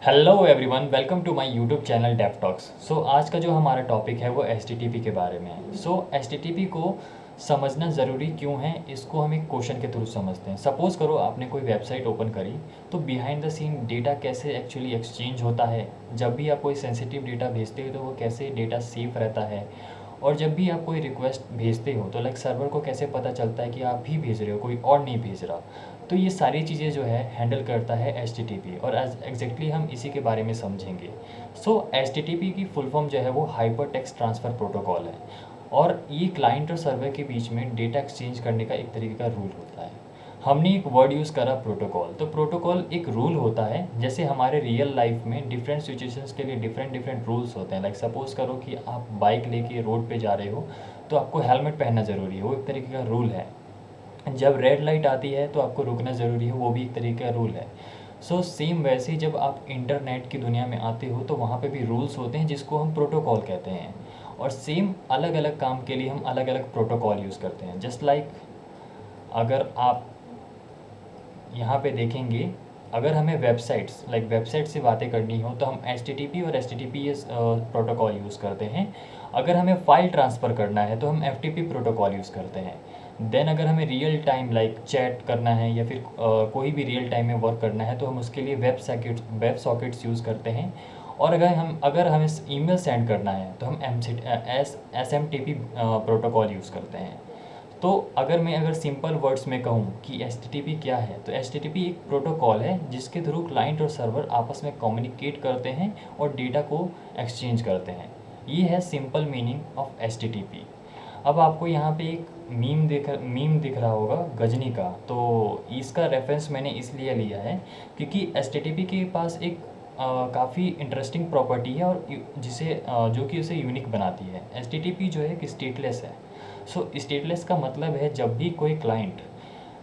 Hello everyone, welcome to my YouTube channel Dave talks. आज का जो हमारा टॉपिक है वो एचटीटीपी के बारे में है। एचटीटीपी को समझना ज़रूरी क्यों है, इसको हम एक क्वेश्चन के थ्रू समझते हैं। सपोज़ करो आपने कोई वेबसाइट ओपन करी, तो बिहाइंड द सीन डेटा कैसे एक्चुअली एक्सचेंज होता है। जब भी आप कोई सेंसिटिव डेटा भेजते हो तो वो कैसे डेटा सेफ रहता है, और जब भी आप कोई रिक्वेस्ट भेजते हो तो लाइक सर्वर को कैसे पता चलता है कि आप ही भेज रहे हो, कोई और नहीं भेज रहा। तो ये सारी चीज़ें जो है हैंडल करता है एच और एज एग्जैक्टली हम इसी के बारे में समझेंगे। एच की फुल फॉर्म जो है वो हाइपर टेक्स्ट ट्रांसफ़र प्रोटोकॉल है, और ये क्लाइंट और सर्वर के बीच में डेटा एक्सचेंज करने का एक तरीके का रूल होता है। हमने एक वर्ड यूज़ करा प्रोटोकॉल, तो प्रोटोकॉल एक रूल होता है। जैसे हमारे रियल लाइफ में डिफरेंट सिचुएशंस के लिए डिफरेंट डिफरेंट रूल्स होते हैं। लाइक सपोज़ करो कि आप बाइक लेके रोड पे जा रहे हो, तो आपको हेलमेट पहनना ज़रूरी है, वो एक तरीके का रूल है। जब रेड लाइट आती है तो आपको रुकना ज़रूरी है, वो भी एक तरीके का रूल है। सेम वैसे ही जब आप इंटरनेट की दुनिया में आते हो तो वहाँ पे भी रूल्स होते हैं जिसको हम प्रोटोकॉल कहते हैं। और सेम अलग अलग काम के लिए हम अलग अलग प्रोटोकॉल यूज़ करते हैं। जस्ट लाइक अगर आप यहाँ पे देखेंगे, अगर हमें वेबसाइट से बातें करनी हो तो हम एच और एच प्रोटोकॉल यूज़ करते हैं। अगर हमें फ़ाइल ट्रांसफ़र करना है तो हम एफ प्रोटोकॉल यूज़ करते हैं। देन अगर हमें रियल टाइम लाइक चैट करना है या फिर कोई भी रियल टाइम में वर्क करना है तो हम उसके लिए वेब सॉकेट्स यूज़ करते हैं। और अगर हमें ईमेल सेंड करना है तो हम S M T P protocol use करते हैं। तो अगर सिंपल वर्ड्स में कहूँ कि एच क्या है, तो एच एक प्रोटोकॉल है जिसके थ्रू क्लाइंट और सर्वर आपस में कम्युनिकेट करते हैं और डेटा को एक्सचेंज करते हैं। ये है सिंपल मीनिंग ऑफ एच। अब आपको यहाँ पे एक मीम दिख रहा होगा गजनी का, तो इसका रेफरेंस मैंने इसलिए लिया है क्योंकि एच के पास एक काफ़ी इंटरेस्टिंग प्रॉपर्टी है, और जो कि उसे यूनिक बनाती है। एच जो है कि स्टेटलेस है। स्टेटलेस का मतलब है जब भी कोई क्लाइंट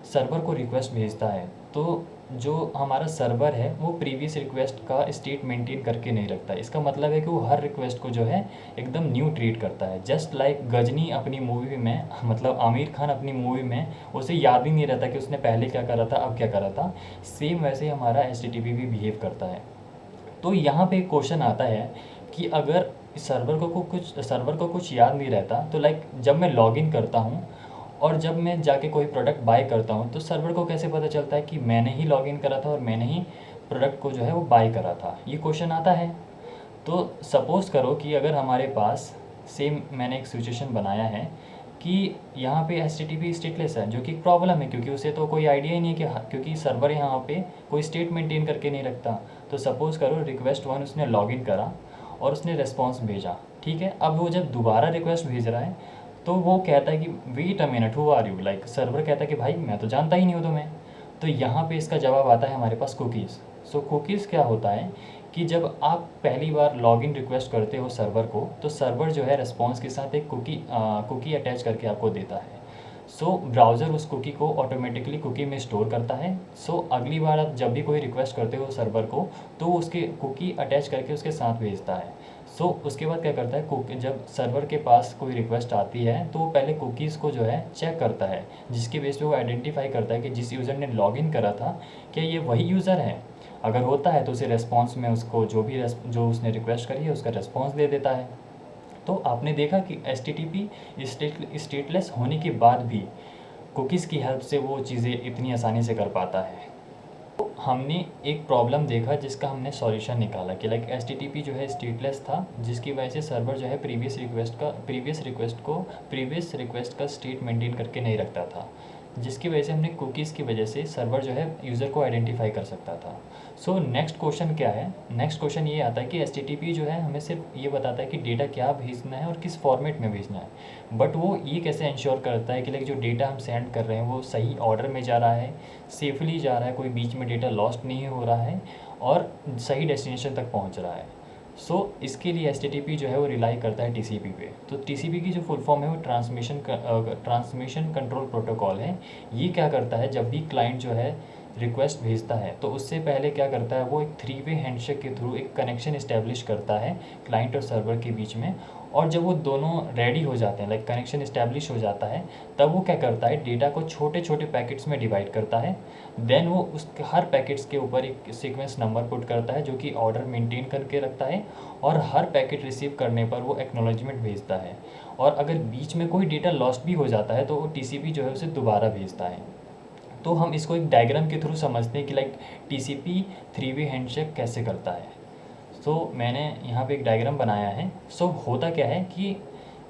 सर्वर को रिक्वेस्ट भेजता है तो जो हमारा सर्वर है वो प्रीवियस रिक्वेस्ट का स्टेट मेंटेन करके नहीं रखता। इसका मतलब है कि वो हर रिक्वेस्ट को जो है एकदम न्यू ट्रीट करता है। जस्ट लाइक गजनी अपनी मूवी में मतलब आमिर खान अपनी मूवी में उसे याद ही नहीं रहता कि उसने पहले क्या करा था, अब क्या करा था। सेम वैसे ही हमारा एच भी बिहेव करता है। तो यहाँ पे एक क्वेश्चन आता है कि अगर सर्वर को कुछ याद नहीं रहता, तो लाइक जब मैं लॉगिन करता हूँ और जब मैं जाके कोई प्रोडक्ट बाय करता हूँ तो सर्वर को कैसे पता चलता है कि मैंने ही लॉगिन करा था और मैंने ही प्रोडक्ट को जो है वो बाय करा था। ये क्वेश्चन आता है। तो सपोज़ करो कि अगर हमारे पास सेम मैंने एक सिचुएशन बनाया है कि यहाँ पे एच स्टेटलेस है, जो कि एक प्रॉब्लम है क्योंकि उसे तो कोई आइडिया ही नहीं है कि क्योंकि सर्वर यहाँ पे कोई स्टेट मेंटेन करके नहीं रखता। तो सपोज़ करो रिक्वेस्ट 1 उसने लॉगिन करा और उसने रिस्पॉन्स भेजा, ठीक है। अब वो जब दोबारा रिक्वेस्ट भेज रहा है तो वो कहता है कि wait a minute, who are you, like server कहता है कि भाई मैं तो जानता ही नहीं हूँ तुम्हें। तो यहाँ पे इसका जवाब आता है हमारे पास कुकीज़। कुकीज़ क्या होता है कि जब आप पहली बार लॉगिन रिक्वेस्ट करते हो सर्वर को, तो सर्वर जो है रिस्पॉन्स के साथ एक कुकी अटैच करके आपको देता है। ब्राउज़र उस कुकी को ऑटोमेटिकली कुकी में स्टोर करता है। अगली बार आप जब भी कोई रिक्वेस्ट करते हो सर्वर को तो उसके कुकी अटैच करके उसके साथ भेजता है। उसके बाद क्या करता है, कुकी जब सर्वर के पास कोई रिक्वेस्ट आती है तो वो पहले कुकीज़ को जो है चेक करता है, जिसके बेस पे वो आइडेंटिफाई करता है कि जिस यूज़र ने लॉगिन करा था क्या ये वही यूज़र है। अगर होता है तो उसे रेस्पॉन्स में उसको जो उसने रिक्वेस्ट करी है उसका रेस्पॉन्स दे देता है। तो आपने देखा कि एच स्टेटलेस होने के बाद भी कुकीज़ की हेल्प से वो चीज़ें इतनी आसानी से कर पाता है। तो हमने एक प्रॉब्लम देखा जिसका हमने सॉल्यूशन निकाला कि लाइक एच जो है स्टेटलेस था, जिसकी वजह से सर्वर जो है प्रीवियस रिक्वेस्ट का स्टेट मेंटेन करके नहीं रखता था, जिसकी वजह से हमने कुकीज़ की वजह से सर्वर जो है यूज़र को आइडेंटिफाई कर सकता था। नेक्स्ट क्वेश्चन क्या है, नेक्स्ट क्वेश्चन ये आता है कि एच जो है हमें सिर्फ ये बताता है कि डेटा क्या भेजना है और किस फॉर्मेट में भेजना है, बट वो ये कैसे इंश्योर करता है कि लाइक जो डेटा हम सेंड कर रहे हैं वो सही ऑर्डर में जा रहा है, सेफली जा रहा है, कोई बीच में डेटा लॉस्ट नहीं हो रहा है और सही डेस्टिनेशन तक पहुंच रहा है। इसके लिए एच जो है वो रिलाई करता है टीसीपी पे। तो टीसीपी की जो फुल फॉर्म है वो ट्रांसमिशन कंट्रोल प्रोटोकॉल है। ये क्या करता है, जब भी क्लाइंट जो है रिक्वेस्ट भेजता है तो उससे पहले क्या करता है, वो एक 3 वे हैंडशेक के थ्रू एक कनेक्शन इस्टेब्लिश करता है क्लाइंट और सर्वर के बीच में। और जब वो दोनों रेडी हो जाते हैं, लाइक कनेक्शन इस्टेब्लिश हो जाता है, तब वो क्या करता है, डेटा को छोटे छोटे पैकेट्स में डिवाइड करता है। देन वो उस हर पैकेट्स के ऊपर एक सीक्वेंस नंबर पुट करता है जो कि ऑर्डर मेंटेन करके रखता है। और हर पैकेट रिसीव करने पर वो एक्नॉलेजमेंट भेजता है। और अगर बीच में कोई डेटा लॉस्ट भी हो जाता है तो वो टीसीपी जो है उसे दोबारा भेजता है। तो हम इसको एक डायग्राम के थ्रू समझते हैं कि लाइक टीसीपी 3 वे हैंडशेक कैसे करता है। सो मैंने यहाँ पे एक डायग्राम बनाया है। सो होता क्या है कि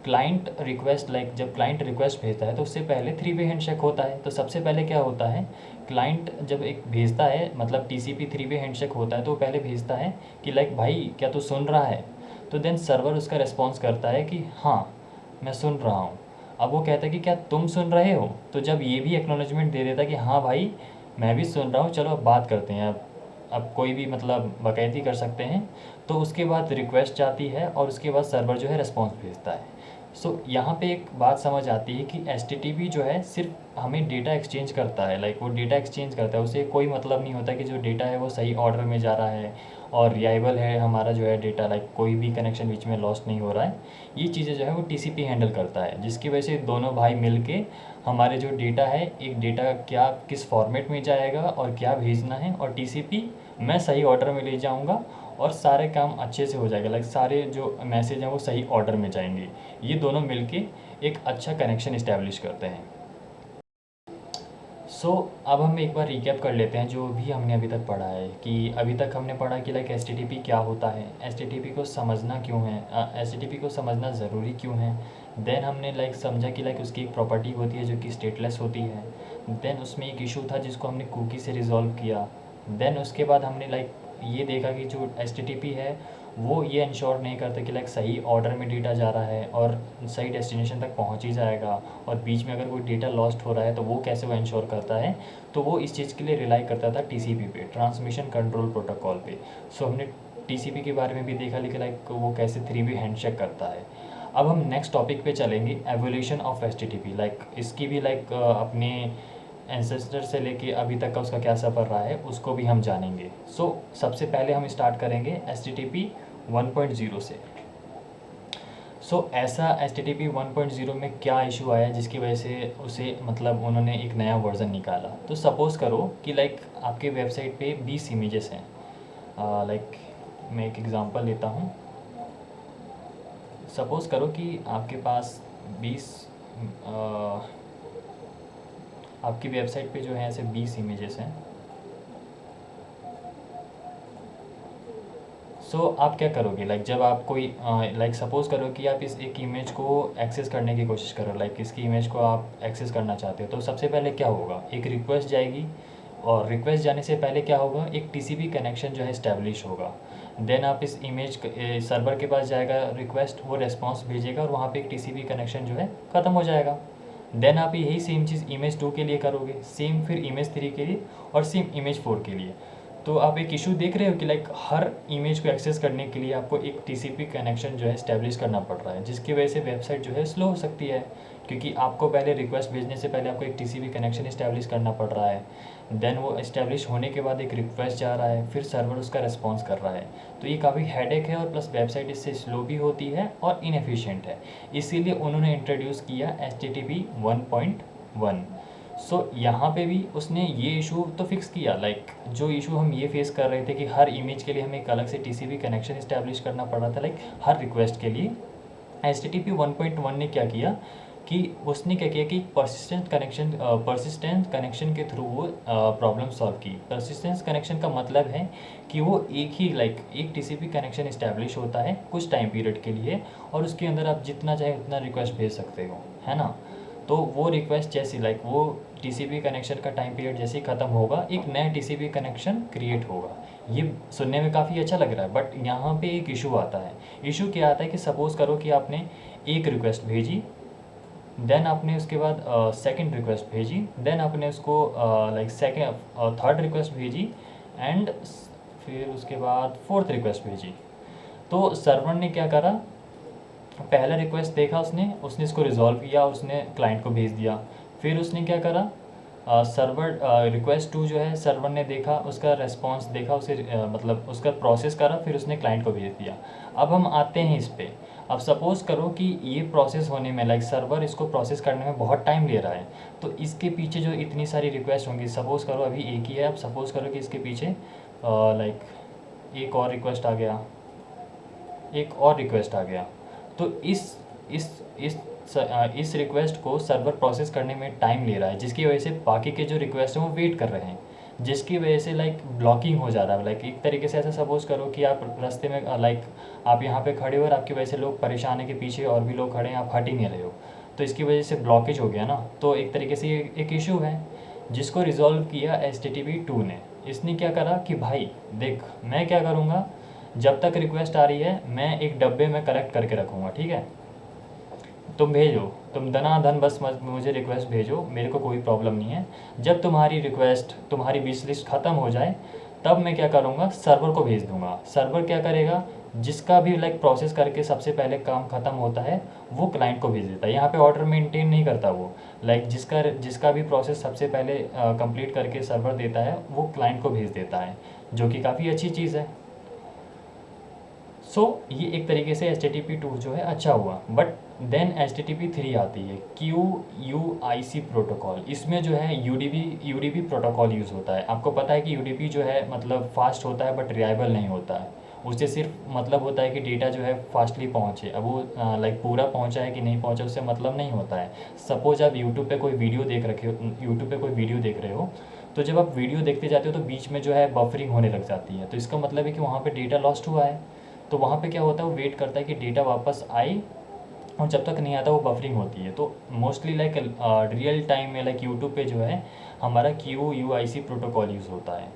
क्लाइंट रिक्वेस्ट, लाइक जब क्लाइंट रिक्वेस्ट भेजता है तो उससे पहले 3 वे हैंडशेक होता है। तो सबसे पहले क्या होता है, क्लाइंट जब एक भेजता है, मतलब टीसीपी 3 वे हैंडशेक होता है, तो वो पहले भेजता है कि लाइक भाई क्या तू सुन रहा है। तो देन सर्वर उसका रिस्पॉन्स करता है कि हाँ मैं सुन रहा हूँ। अब वो कहता है कि क्या तुम सुन रहे हो। तो जब ये भी एक्नॉलेजमेंट दे देता है कि हाँ भाई मैं भी सुन रहा हूँ, चलो अब बात करते हैं, अब कोई भी मतलब बाकायदी कर सकते हैं। तो उसके बाद रिक्वेस्ट जाती है और उसके बाद सर्वर जो है रिस्पॉन्स भेजता है। सो यहाँ पे एक बात समझ आती है कि एच जो है सिर्फ हमें डेटा एक्सचेंज करता है, लाइक वो डेटा एक्सचेंज करता है, उसे कोई मतलब नहीं होता कि जो डेटा है वो सही ऑर्डर में जा रहा है और रिलायबल है हमारा जो है डेटा, लाइक कोई भी कनेक्शन बीच में लॉस्ट नहीं हो रहा है। ये चीज़ें जो है वो टीसीपी हैंडल करता है, जिसकी वजह से दोनों भाई मिल के हमारे जो डेटा है, एक डेटा क्या किस फॉर्मेट में जाएगा और क्या भेजना है, और टीसीपी मैं सही ऑर्डर में ले जाऊँगा और सारे काम अच्छे से हो जाएगा, लाइक सारे जो मैसेज हैं वो सही ऑर्डर में जाएंगे। ये दोनों मिलके एक अच्छा कनेक्शन इस्टेब्लिश करते हैं। सो अब हम एक बार रिकैप कर लेते हैं जो भी हमने अभी तक पढ़ा है। कि अभी तक हमने पढ़ा कि लाइक एच क्या होता है, एच को समझना क्यों है, एच को समझना ज़रूरी क्यों है। देन हमने लाइक समझा कि लाइक उसकी एक प्रॉपर्टी होती है जो कि स्टेटलेस होती है। देन उसमें एक इशू था जिसको हमने कुकी से रिजॉल्व किया। देन उसके बाद हमने लाइक ये देखा कि जो एच है वो ये इंश्योर नहीं करता कि लाइक सही ऑर्डर में डेटा जा रहा है और सही डेस्टिनेशन तक पहुंच ही जाएगा। और बीच में अगर कोई डेटा लॉस्ट हो रहा है तो वो कैसे वो इंश्योर करता है, तो वो इस चीज़ के लिए रिलाई करता था टीसीपी पे, ट्रांसमिशन कंट्रोल प्रोटोकॉल पे। सो हमने टीसीपी के बारे में भी देखा, लेकिन लाइक वो कैसे 3 वे हैंडशेक करता है। अब हम नेक्स्ट टॉपिक पे चलेंगे, एवोल्यूशन ऑफ एच लाइक इसकी भी लाइक अपने एंसेस्टर से लेके अभी तक का उसका क्या सफ़र रहा है उसको भी हम जानेंगे। सो सबसे पहले हम स्टार्ट करेंगे HTTP 1.0 से। ऐसा HTTP 1.0 में क्या इशू आया जिसकी वजह से उसे मतलब उन्होंने एक नया वर्ज़न निकाला। तो सपोज़ करो कि लाइक आपके वेबसाइट पे 20 इमेजेस हैं। लाइक मैं एक एग्ज़ाम्पल लेता हूँ। सपोज़ करो कि आपके पास 20 आपकी वेबसाइट पे जो है ऐसे 20 इमेजेस हैं। आप क्या करोगे, लाइक जब आप कोई लाइक सपोज़ करो कि आप इस एक इमेज को एक्सेस करने की कोशिश करो, लाइक इसकी इमेज को आप एक्सेस करना चाहते हो। तो सबसे पहले क्या होगा, एक रिक्वेस्ट जाएगी और रिक्वेस्ट जाने से पहले क्या होगा, एक टीसीपी कनेक्शन जो है इस्टेब्लिश होगा। देन आप इस इमेज सर्वर के पास जाएगा रिक्वेस्ट, वो रेस्पॉन्स भेजेगा और वहाँ पे एक टीसीपी कनेक्शन जो है ख़त्म हो जाएगा। देन आप यही सेम चीज़ इमेज 2 के लिए करोगे, सेम फिर इमेज 3 के लिए और सेम इमेज 4 के लिए। तो आप एक इशू देख रहे हो कि लाइक हर इमेज को एक्सेस करने के लिए आपको एक टीसीपी कनेक्शन जो है इस्टेब्लिश करना पड़ रहा है, जिसकी वजह से वेबसाइट जो है स्लो हो सकती है, क्योंकि आपको पहले रिक्वेस्ट भेजने से पहले आपको एक टीसीपी कनेक्शन इस्टेब्लिश करना पड़ रहा है। देन वो इस्टेब्लिश होने के बाद एक रिक्वेस्ट जा रहा है, फिर सर्वर उसका रिस्पॉन्स कर रहा है। तो ये काफ़ी हेडेक है और प्लस वेबसाइट इससे स्लो भी होती है और इनएफिशिएंट है। इसीलिए उन्होंने इंट्रोड्यूस किया HTTP 1.1। यहाँ पे भी उसने ये इशू तो फिक्स किया, लाइक जो इशू हम ये फेस कर रहे थे कि हर इमेज के लिए हमें एक अलग से टीसीपी कनेक्शन इस्टेब्लिश करना पड़ रहा था, लाइक हर रिक्वेस्ट के लिए। HTTP 1.1 ने क्या किया कि उसने क्या किया कि पर्सिस्टेंट कनेक्शन के थ्रू वो प्रॉब्लम सॉल्व की। पर्सिस्टेंस कनेक्शन का मतलब है कि वो एक ही लाइक एक टीसीपी कनेक्शन इस्टेब्लिश होता है कुछ टाइम पीरियड के लिए, और उसके अंदर आप जितना चाहे उतना रिक्वेस्ट भेज सकते हो, है ना। तो वो रिक्वेस्ट जैसी लाइक वो टीसीपी कनेक्शन का टाइम पीरियड जैसे ही ख़त्म होगा, एक नया टीसीपी कनेक्शन क्रिएट होगा। ये सुनने में काफ़ी अच्छा लग रहा है, बट यहाँ पे एक इशू आता है। इशू क्या आता है कि सपोज़ करो कि आपने एक रिक्वेस्ट भेजी, देन आपने उसके बाद सेकंड रिक्वेस्ट भेजी, देन आपने उसको लाइक सेकंड थर्ड रिक्वेस्ट भेजी, एंड फिर उसके बाद फोर्थ रिक्वेस्ट भेजी। तो सर्वर ने क्या करा, पहला रिक्वेस्ट देखा उसने इसको रिजॉल्व किया, उसने क्लाइंट को भेज दिया। फिर उसने क्या करा, सर्वर रिक्वेस्ट टू जो है सर्वर ने देखा, उसका रेस्पॉन्स देखा, उसे मतलब उसका प्रोसेस करा, फिर उसने क्लाइंट को भेज दिया। अब हम आते हैं इस पे। अब सपोज़ करो कि ये प्रोसेस होने में लाइक सर्वर इसको प्रोसेस करने में बहुत टाइम ले रहा है, तो इसके पीछे जो इतनी सारी रिक्वेस्ट होंगी, सपोज़ करो अभी एक ही है, अब सपोज़ करो कि इसके पीछे लाइक एक और रिक्वेस्ट आ गया, एक और रिक्वेस्ट आ गया, तो इस इस इस रिक्वेस्ट को सर्वर प्रोसेस करने में टाइम ले रहा है, जिसकी वजह से बाकी के जो रिक्वेस्ट हैं वो वेट कर रहे हैं, जिसकी वजह से लाइक ब्लॉकिंग हो जा रहा है। लाइक एक तरीके से ऐसा सपोज़ करो कि आप रास्ते में लाइक आप यहाँ पे खड़े हो और आपकी वजह से लोग परेशान है कि पीछे और भी लोग खड़े हैं, आप हट ही नहीं रहे हो, तो इसकी वजह से ब्लॉकेज हो गया ना। तो एक तरीके से ये एक इशू है जिसको रिजॉल्व किया HTTP 2 ने। इसने क्या करा कि भाई देख, मैं क्या करूँगा, जब तक रिक्वेस्ट आ रही है मैं एक डब्बे में कलेक्ट करके रखूँगा, ठीक है। तुम भेजो, तुम दनादन बस मुझे रिक्वेस्ट भेजो, मेरे को कोई प्रॉब्लम नहीं है। जब तुम्हारी रिक्वेस्ट, तुम्हारी विश लिस्ट ख़त्म हो जाए, तब मैं क्या करूँगा, सर्वर को भेज दूँगा। सर्वर क्या करेगा, जिसका भी लाइक प्रोसेस करके सबसे पहले काम ख़त्म होता है वो क्लाइंट को भेज देता है। यहाँ पे ऑर्डर मेंटेन नहीं करता वो, लाइक जिसका भी प्रोसेस सबसे पहले कंप्लीट करके सर्वर देता है वो क्लाइंट को भेज देता है, जो कि काफ़ी अच्छी चीज़ है। ये एक तरीके से HTTP 2 जो है अच्छा हुआ। बट देन HTTP 3 आती है, QUIC प्रोटोकॉल। इसमें जो है UDP प्रोटोकॉल यूज़ होता है। आपको पता है कि UDP जो है मतलब फास्ट होता है बट रिलायबल नहीं होता है। उससे सिर्फ मतलब होता है कि डेटा जो है फास्टली पहुँचे। अब वो लाइक पूरा पहुँचा है कि नहीं पहुँचा उससे मतलब नहीं होता है। सपोज आप यूट्यूब पे कोई वीडियो देख रहे हो, तो जब आप वीडियो देखते जाते हो तो बीच में जो है बफरिंग होने लग जाती है, तो इसका मतलब है कि वहाँ पे डेटा लॉस्ट हुआ है। तो वहाँ पे क्या होता है, वो वेट करता है कि डेटा वापस आए, और जब तक नहीं आता वो बफरिंग होती है। तो मोस्टली लाइक रियल टाइम में लाइक यूट्यूब पे जो है हमारा QUIC प्रोटोकॉल यूज़ होता है।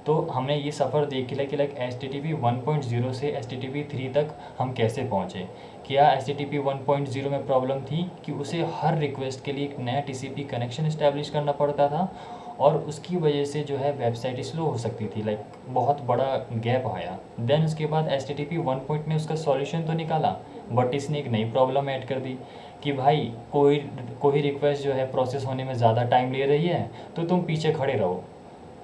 तो हमने ये सफ़र देख लिया कि लाइक HTTP 1.0 से HTTP 3 तक हम कैसे पहुँचे। क्या HTTP 1.0 में प्रॉब्लम थी कि उसे हर रिक्वेस्ट के लिए एक नया TCP कनेक्शन इस्टेब्लिश करना पड़ता था, और उसकी वजह से जो है वेबसाइट स्लो हो सकती थी, लाइक बहुत बड़ा गैप आया। देन उसके बाद HTTP 1 ने उसका सॉल्यूशन तो निकाला, बट इसने एक नई प्रॉब्लम ऐड कर दी कि भाई कोई रिक्वेस्ट जो है प्रोसेस होने में ज़्यादा टाइम ले रही है, तो तुम पीछे खड़े रहो।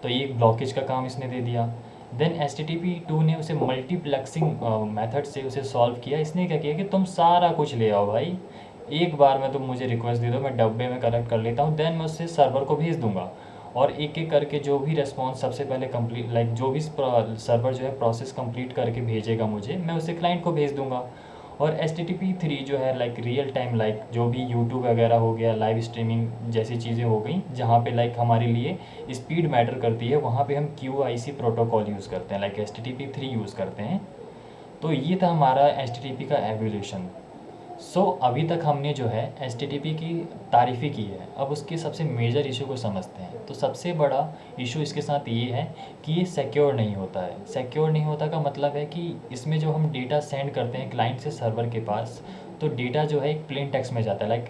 तो ये एक ब्लॉकेज का काम इसने दे दिया। देन HTTP 2 ने उसे मल्टीप्लेक्सिंग मेथड से उसे सॉल्व किया। इसने क्या किया कि तुम सारा कुछ ले आओ भाई, एक बार में तुम मुझे रिक्वेस्ट दे दो, मैं डब्बे में कलेक्ट कर लेता हूँ, देन मैं उससे सर्वर को भेज दूंगा, और एक एक करके जो भी रेस्पॉन्स सबसे पहले कंप्लीट लाइक जो भी सर्वर जो है प्रोसेस कंप्लीट करके भेजेगा मुझे, मैं उसे क्लाइंट को भेज दूंगा। और HTTP 3 जो है लाइक रियल टाइम, लाइक जो भी यूट्यूब वगैरह हो गया, लाइव स्ट्रीमिंग जैसी चीज़ें हो गई, जहाँ पे लाइक हमारे लिए स्पीड मैटर करती है, वहाँ पे हम QIC प्रोटोकॉल यूज़ करते हैं, लाइक HTTP 3 यूज़ करते हैं। तो ये था हमारा HTTP का एवोल्यूशन। अभी तक हमने जो है HTTP की तारीफ़ी की है, अब उसके सबसे मेजर इशू को समझते हैं। तो सबसे बड़ा इशू इसके साथ ये है कि ये सिक्योर नहीं होता है। सिक्योर नहीं होता का मतलब है कि इसमें जो हम डेटा सेंड करते हैं क्लाइंट से सर्वर के पास, तो डेटा जो है एक प्लेन टेक्स्ट में जाता है। लाइक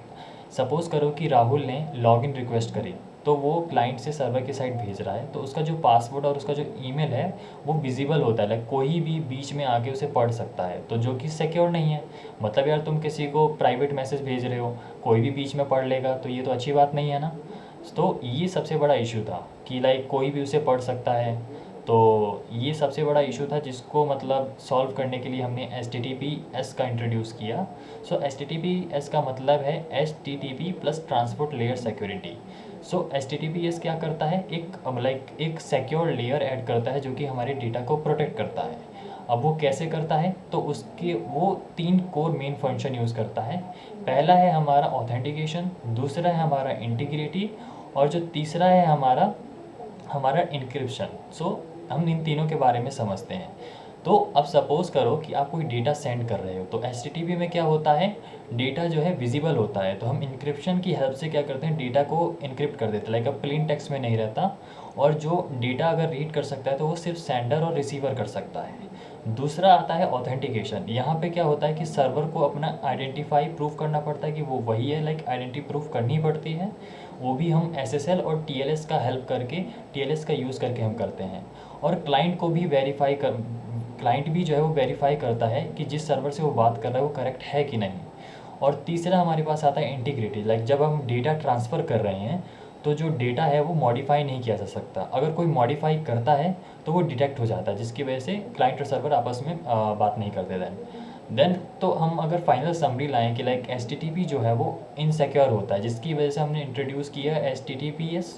सपोज़ करो कि राहुल ने लॉगिन रिक्वेस्ट करी, तो वो क्लाइंट से सर्वर की साइड भेज रहा है, तो उसका जो पासवर्ड और उसका जो ईमेल है वो विजिबल होता है, लाइक कोई भी बीच में आके उसे पढ़ सकता है, तो जो कि सिक्योर नहीं है। मतलब यार तुम किसी को प्राइवेट मैसेज भेज रहे हो, कोई भी बीच में पढ़ लेगा, तो ये तो अच्छी बात नहीं है ना। तो ये सबसे बड़ा इशू था कि लाइक कोई भी उसे पढ़ सकता है। तो ये सबसे बड़ा इशू था जिसको मतलब सॉल्व करने के लिए हमने HTTPS का इंट्रोड्यूस किया। HTTPS का मतलब है HTTP plus transport layer security. HTTPS क्या करता है, एक सिक्योर लेयर ऐड करता है जो कि हमारे डेटा को प्रोटेक्ट करता है। अब वो कैसे करता है, तो उसके वो 3 कोर मेन फंक्शन यूज़ करता है। पहला है हमारा ऑथेंटिकेशन, दूसरा है हमारा इंटीग्रिटी, और जो तीसरा है हमारा हमारा इंक्रिप्शन। हम इन तीनों के बारे में समझते हैं। तो अब सपोज़ करो कि आप कोई डेटा सेंड कर रहे हो, तो HTTP में क्या होता है, डेटा जो है विजिबल होता है, तो हम इंक्रिप्शन की हेल्प से क्या करते हैं, डेटा को इनक्रिप्ट कर देते हैं, लाइक अब प्लेन टेक्स्ट में नहीं रहता, और जो डेटा अगर रीड कर सकता है तो वो सिर्फ सेंडर और रिसीवर कर सकता है। दूसरा आता है ऑथेंटिकेशन। यहाँ पे क्या होता है कि सर्वर को अपना आइडेंटिफाई प्रूफ करना पड़ता है कि वो वही है, लाइक आइडेंटिटी प्रूफ करनी पड़ती है, वो भी हम SSL और TLS का हेल्प करके, TLS का यूज़ करके हम करते हैं। और क्लाइंट भी जो है वो वेरीफाई करता है कि जिस सर्वर से वो बात कर रहा है वो करेक्ट है कि नहीं। और तीसरा हमारे पास आता है इंटीग्रिटी, लाइक जब हम डेटा ट्रांसफ़र कर रहे हैं तो जो डेटा है वो मॉडिफाई नहीं किया जा सकता। अगर कोई मॉडिफाई करता है तो वो डिटेक्ट हो जाता है, जिसकी वजह से क्लाइंट और सर्वर आपस में बात नहीं करते। देन तो हम अगर फाइनल समरी लाएं कि लाइक एच जो है वो इनसिक्योर होता है, जिसकी वजह से हमने इंट्रोड्यूस किया HTTPS।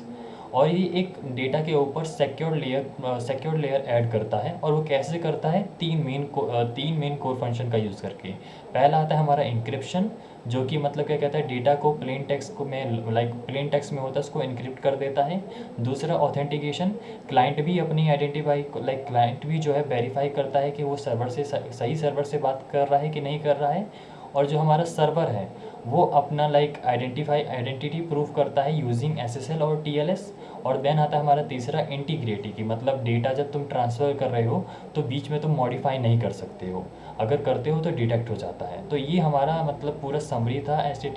और ये एक डेटा के ऊपर सिक्योर लेयर ऐड करता है। और वो कैसे करता है? तीन मेन कोर फंक्शन का यूज़ करके। पहला आता है हमारा इंक्रिप्शन, जो कि मतलब क्या कहता है, डेटा को प्लेन टेक्स्ट को में लाइक प्लेन टेक्स्ट में होता है उसको इनक्रिप्ट कर देता है। दूसरा ऑथेंटिकेशन, क्लाइंट भी अपनी आइडेंटिफाई क्लाइंट भी जो है वेरीफाई करता है कि वो सर्वर से सही सर्वर से बात कर रहा है कि नहीं कर रहा है। और जो हमारा सर्वर है वो अपना आइडेंटिटी प्रूफ करता है यूजिंग SSL और TLS। और देन आता है हमारा तीसरा इंटीग्रिटी की, मतलब डेटा जब तुम ट्रांसफ़र कर रहे हो तो बीच में तुम मॉडिफाई नहीं कर सकते हो, अगर करते हो तो डिटेक्ट हो जाता है। तो ये हमारा मतलब पूरा समरी था एच टी